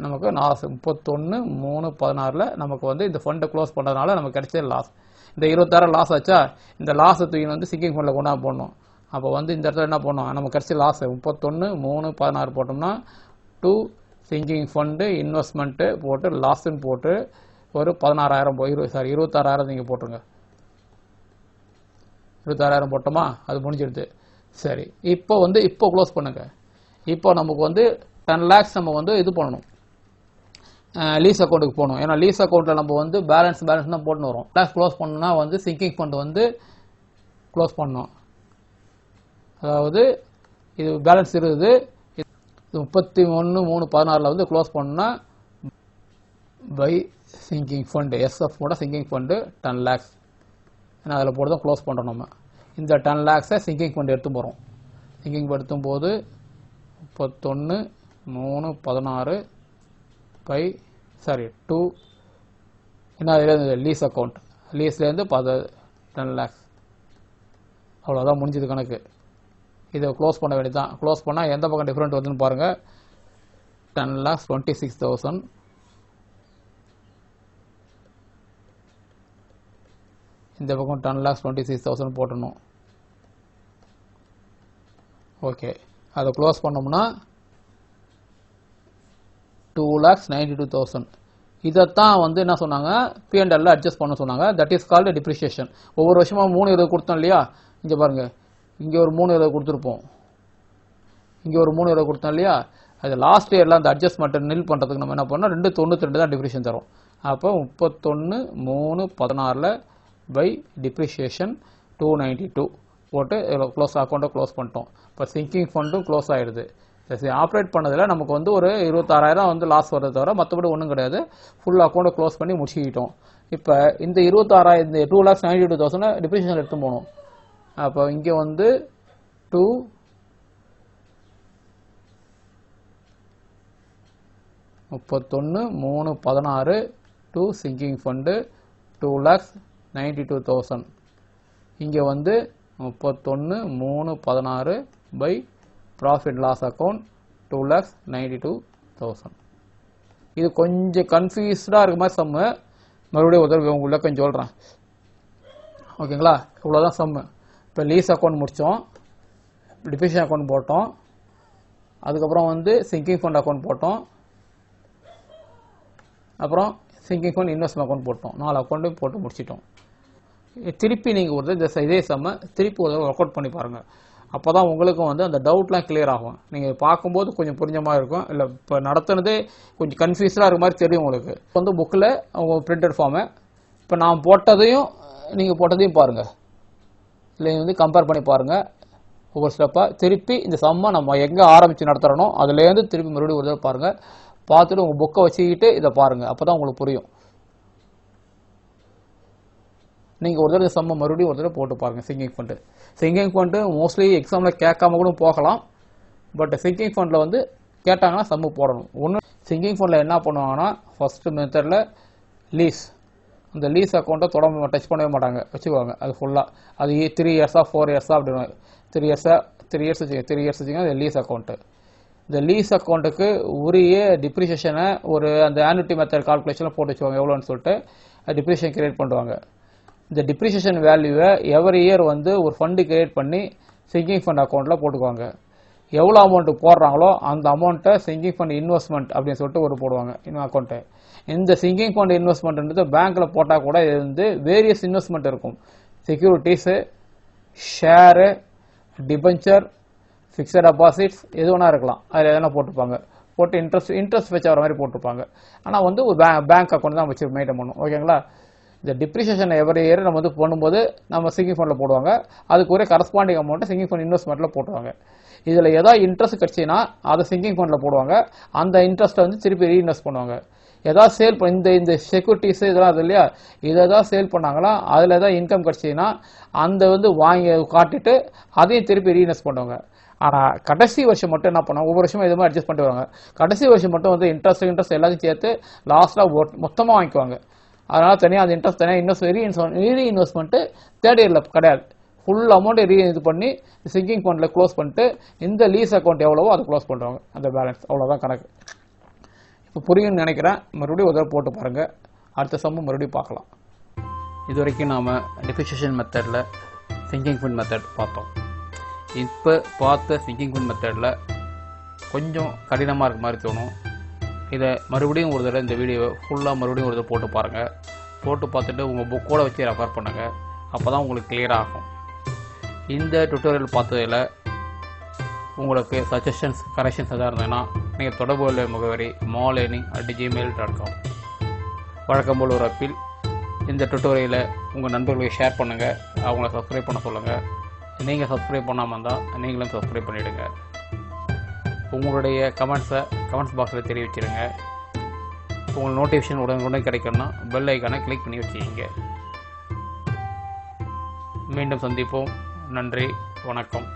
நமக்கு லாஸ் 31/3/16 நமக்கு வந்து இந்த ஃபண்டை க்ளோஸ் பண்ணுறதுனால நமக்கு கிடைச்சது லாஸ். இந்த 26,000 லாஸ் ஆச்சா, இந்த லாஸை தூக்கி வந்து சிங்கிங் ஃபண்டில் கொண்டா போடணும். அப்போ வந்து இந்த இடத்துல என்ன பண்ணோம், நமக்கு கிடைச்ச லாஸ் 31/3/16 போட்டோம்னா 2 சிங்கிங் ஃபண்டு இன்வெஸ்ட்மெண்ட்டு போட்டு லாஸ்ன்னு போட்டு ஒரு 26,000 நீங்கள் போட்டுருங்க. 26,000 போட்டோமா, அது முடிஞ்சிடுது. சரி, இப்போ க்ளோஸ் பண்ணுங்க. இப்போ நமக்கு வந்து 10 lakhs நம்ம வந்து இது பண்ணணும், லீஸ் அக்கௌண்ட்டுக்கு போகணும். ஏன்னா லீஸ் அக்கௌண்ட்டில் நம்ம வந்து பேலன்ஸ் தான் போட்டுன்னு வரும். லாக்ஸ் க்ளோஸ் பண்ணணும்னா வந்து சிங்கிங் ஃபண்ட் வந்து க்ளோஸ் பண்ணணும். அதாவது இது பேலன்ஸ் இருக்குது, 31/3/16 வந்து க்ளோஸ் பண்ணா பை சிங்கிங் ஃபண்டு SF கூட சிங்கிங் ஃபண்டு 10 lakhs. ஏன்னா அதில் போட்டு தான் க்ளோஸ் பண்ணுறோம். நம்ம இந்த 10 lakhs சிங்கிங் ஃபண்ட் எடுத்து போகிறோம். சிங்கிங் ஃபண்ட் எடுத்தும் போது 31/3/16 பை 2 என்ன அதில் லீஸ் அக்கௌண்ட், லீஸ்லேருந்து 10 lakhs. அவ்வளோதான் முடிஞ்சது கணக்கு. இதை க்ளோஸ் பண்ண வேண்டியதான். க்ளோஸ் பண்ணால் எந்த பக்கம் டிஃப்ரெண்ட் வருதுன்னு பாருங்கள். 10,26,000 இந்த பக்கம் 10,26,000 போட்டணும். ஓகே, அதை க்ளோஸ் பண்ணோம்னா 2,92,000. இதைத்தான் வந்து என்ன சொன்னாங்க, P&L அட்ஜஸ்ட் பண்ண சொன்னாங்க. That is called depreciation. ஒவ்வொரு வருஷமாக 3,20 கொடுத்தோம் இல்லையா, இங்கே பாருங்கள், இங்கே ஒரு 3,20 கொடுத்துருப்போம், இங்கே ஒரு 3,20 கொடுத்தோம் இல்லையா. அது லாஸ்ட் இயரில் அந்த அட்ஜஸ்ட்மெண்ட்டை நில் பண்ணுறதுக்கு நம்ம என்ன பண்ணோம், 2,92 தான் டிப்ரிஷியேஷன் தரும். அப்போ 31/3/16 பை டிப்ரிஷியேஷன் 292 போட்டு க்ளோஸ் அக்கௌண்ட்டை க்ளோஸ் பண்ணிட்டோம். இப்போ சிங்கிங் ஃபண்டும் க்ளோஸ் ஆகிடுது. ஆப்ரேட் பண்ணதில் நமக்கு வந்து ஒரு 26,000 வந்து லாஸ் வரது தவிர மற்றபடி ஒன்றும் கிடையாது. ஃபுல் அக்கௌண்ட்டை க்ளோஸ் பண்ணி முடிச்சுக்கிட்டோம். இப்போ இந்த 26,000 இந்த 2,92,000 டிப்ரிஷியேஷன் எடுத்து போகணும். அப்போ இங்கே வந்து 31/3/16 டூ சிங்கிங் ஃபண்டு 2,92,000. இங்கே வந்து 31/3/16 பை ப்ராஃபிட் லாஸ் அக்கௌண்ட் 2,92,000. இது கொஞ்சம் கன்ஃபியூஸ்டாக இருக்க மாதிரி சம்மு. மறுபடியும் உதவி உங்களுக்கு கொஞ்சம் சொல்கிறேன். ஓகேங்களா? இவ்வளோதான் சம்மு. இப்போ லீஸ் அக்கௌண்ட் முடித்தோம், டிப்ரிசியேஷன் அக்கௌண்ட் போட்டோம், அதுக்கப்புறம் வந்து சிங்கிங் ஃபண்ட் அக்கௌண்ட் போட்டோம், அப்புறம் சிங்கிங் ஃபண்ட் இன்வெஸ்ட்மெண்ட் அக்கௌண்ட் போட்டோம். 4 அக்கௌண்ட்டையும் போட்டு முடிச்சிட்டோம். திருப்பி நீங்கள் ஒரு இதே சம்ம திருப்பி ஒரு ஒர்க் அவுட் பண்ணி பாருங்கள். அப்போ தான் உங்களுக்கும் வந்து அந்த டவுட்லாம் கிளியர் ஆகும். நீங்கள் பார்க்கும்போது கொஞ்சம் புரிஞ்ச மாதிரி இருக்கும். இல்லை இப்போ நடத்துனதே கொஞ்சம் கன்ஃபியூஸ்டாக இருக்க மாதிரி தெரியும் உங்களுக்கு. வந்து புக்கில் அவங்க பிரிண்டட் ஃபார்மு இப்போ நான் போட்டதையும் நீங்கள் போட்டதையும் பாருங்கள். இல்லை வந்து கம்பேர் பண்ணி பாருங்கள். ஒவ்வொரு ஸ்டெப்பாக திருப்பி இந்த சம்மை நம்ம எங்கே ஆரம்பித்து நடத்துகிறனோ அதுலேருந்து திருப்பி மறுபடியும் ஒரு தடவை பாருங்கள். பார்த்துட்டு உங்கள் புக்கை வச்சுக்கிட்டு இதை பாருங்கள். அப்போ தான் உங்களுக்கு புரியும். நீங்கள் ஒரு தடவை சம்மை மறுபடியும் ஒரு தடவை போட்டு பாருங்கள். சிங்கிங் ஃபண்டு மோஸ்ட்லி எக்ஸாமில் கேட்காம கூட போகலாம். பட் சிங்கிங் ஃபண்டில் வந்து கேட்டாங்கன்னா சம்மு போடணும். ஒன்று சிங்கிங் ஃபண்டில் என்ன பண்ணுவாங்கன்னா ஃபஸ்ட்டு மெத்தடில் லீஸ், அந்த லீஸ் அக்கௌண்ட்டை டச் பண்ணவே மாட்டாங்க, வச்சுக்குவாங்க. அது ஃபுல்லாக அது 3 இயர்ஸா 4 இயர்ஸா அப்படின்னு 3 இயர்ஸ் வச்சுக்கோங்க. அது லீஸ் அக்கௌண்ட்டு. இந்த லீஸ் அக்கௌண்ட்டுக்கு உரிய டிப்ரிசியேஷனை ஒரு அந்த ஆனுட்டி மெத்தட் கால்குலேஷனில் போட்டு வச்சுவாங்க எவ்வளோன்னு சொல்லிட்டு டிப்ரிசியேஷன் கிரியேட் பண்ணுவாங்க. இந்த டிப்ரிசியேஷன் வேல்யூவை எவரி இயர் வந்து ஒரு ஃபண்டு கிரியேட் பண்ணி சிங்கிங் ஃபண்ட் அக்கௌண்ட்டில் போட்டுக்குவாங்க. எவ்வளோ அமௌண்ட்டு போடுறாங்களோ அந்த அமௌண்ட்டை சிங்கிங் ஃபண்ட் இன்வெஸ்ட்மெண்ட் அப்படின்னு சொல்லிட்டு ஒரு போடுவாங்க இன்னும் அக்கௌண்ட்டு. இந்த சிங்கிங் ஃபண்ட் இன்வெஸ்ட்மெண்ட்ன்றது பேங்க்கில் போட்டால் கூட இது வந்து வேரியஸ் இன்வெஸ்ட்மெண்ட் இருக்கும். Securities, share, debenture, fixed deposits எது வேணா இருக்கலாம். அதில் எதனா போட்டுப்பாங்க. போட்டு இன்ட்ரெஸ்ட் வச்சு வர மாதிரி போட்டிருப்பாங்க. ஆனால் வந்து ஒரு பேங்க் அக்கௌண்ட் தான் வச்சு மெயின்டைன் பண்ணும். ஓகேங்களா? இந்த டிப்ரிசியேஷன் எவரி இயர் நம்ம வந்து பண்ணும்போது நம்ம சிங்கிங் ஃபண்டில் போடுவாங்க. அதுக்கு ஒரே கரஸ்பாண்டிங் அமௌண்ட்டை சிங்கிங் ஃபண்ட் இன்வெஸ்ட்மெண்ட்டில் போட்டுருவாங்க. இதில் ஏதாவது இன்ட்ரெஸ்ட் கிடச்சின்னா அதை சிங்கிங் ஃபண்டில் போடுவாங்க. அந்த இன்ட்ரெஸ்ட்டை வந்து திருப்பி ரீஇன்வெஸ்ட் பண்ணுவாங்க. ஏதாவது சேல் இந்த செக்யூரிட்டிஸ் இதெல்லாம் அது இல்லையா, இதை தான் சேல் பண்ணாங்களா அதில் ஏதாவது இன்கம் கிடச்சின்னா அந்த வந்து வாங்கி காட்டிட்டு அதையும் திருப்பி ரீஇன்வெஸ்ட் பண்ணுவாங்க. ஆனால் கடைசி வருஷம் மட்டும் என்ன பண்ணுவாங்க, ஒவ்வொரு வருஷமும் எதுவுமே அட்ஜஸ்ட் பண்ணிட்டு வருவாங்க. கடைசி வருஷம் மட்டும் வந்து இன்ட்ரெஸ்ட் எல்லாத்தையும் சேர்த்து லாஸ்ட்டாக மொத்தமாக வாங்கிக்குவாங்க. அதனால் தனியாக அந்த இன்ட்ரெஸ்ட் தனியாக ரீஇன்வெஸ்ட்மெண்ட்டு தேர்ட் இயரில் கிடையாது. ஃபுல் அமௌண்ட்டை இது பண்ணி சிங்கிங் ஃபண்டில் க்ளோஸ் பண்ணிட்டு இந்த லீஸ் அக்கௌண்ட் எவ்வளவோ அதை க்ளோஸ் பண்ணுவாங்க. அந்த பேலன்ஸ் அவ்வளோதான் கணக்கு. இப்போ புரியும்னு நினைக்கிறேன். மறுபடியும் ஒரு தடவை போட்டு பாருங்கள். அடுத்த சம்மு மறுபடியும் பார்க்கலாம். இது வரைக்கும் நாம் டிப்ரிசியேஷன் மெத்தடில் சிங்கிங் ஃபண்ட் மெத்தட் பார்த்தோம். இப்போ பார்த்த சிங்கிங் ஃபண்ட் மெத்தடில் கொஞ்சம் கடினமாக இருக்க மாதிரி தோணும். இதை மறுபடியும் ஒரு தடவை இந்த வீடியோவை ஃபுல்லாக மறுபடியும் ஒரு தடவை போட்டு பாருங்கள். போட்டு பார்த்துட்டு உங்கள் புக்கோட வச்சு ரெஃபர் பண்ணுங்கள். அப்போ தான் உங்களுக்கு கிளியர் ஆகும். இந்த டுட்டோரியல் பார்த்ததில் உங்களுக்கு சஜஷன்ஸ் கரெக்ஷன்ஸ் எதாவது இருந்ததுன்னா நீங்கள் தொடர்பு கொள்ள முகவரி malllearning@gmail.com. வழக்கம் போல் ஒரு அப்பீல், இந்த டுட்டோரியலை உங்கள் நண்பர்களுக்கு ஷேர் பண்ணுங்கள், அவங்கள சப்ஸ்கிரைப் பண்ண சொல்லுங்கள். நீங்கள் சப்ஸ்கிரைப் பண்ணாமல் இருந்தால் நீங்களும் சப்ஸ்கிரைப் பண்ணிவிடுங்க. உங்களுடைய கமெண்ட்ஸ் பாக்ஸில் தெரிவிச்சிடுங்க. உங்களுக்கு நோட்டிஃபிகேஷன் உடனுக்குடன் கிடைக்கணும்னா பெல் ஐக்கானை கிளிக் பண்ணி வச்சுக்கிங்க. மீண்டும் சந்திப்போம். நன்றி, வணக்கம்.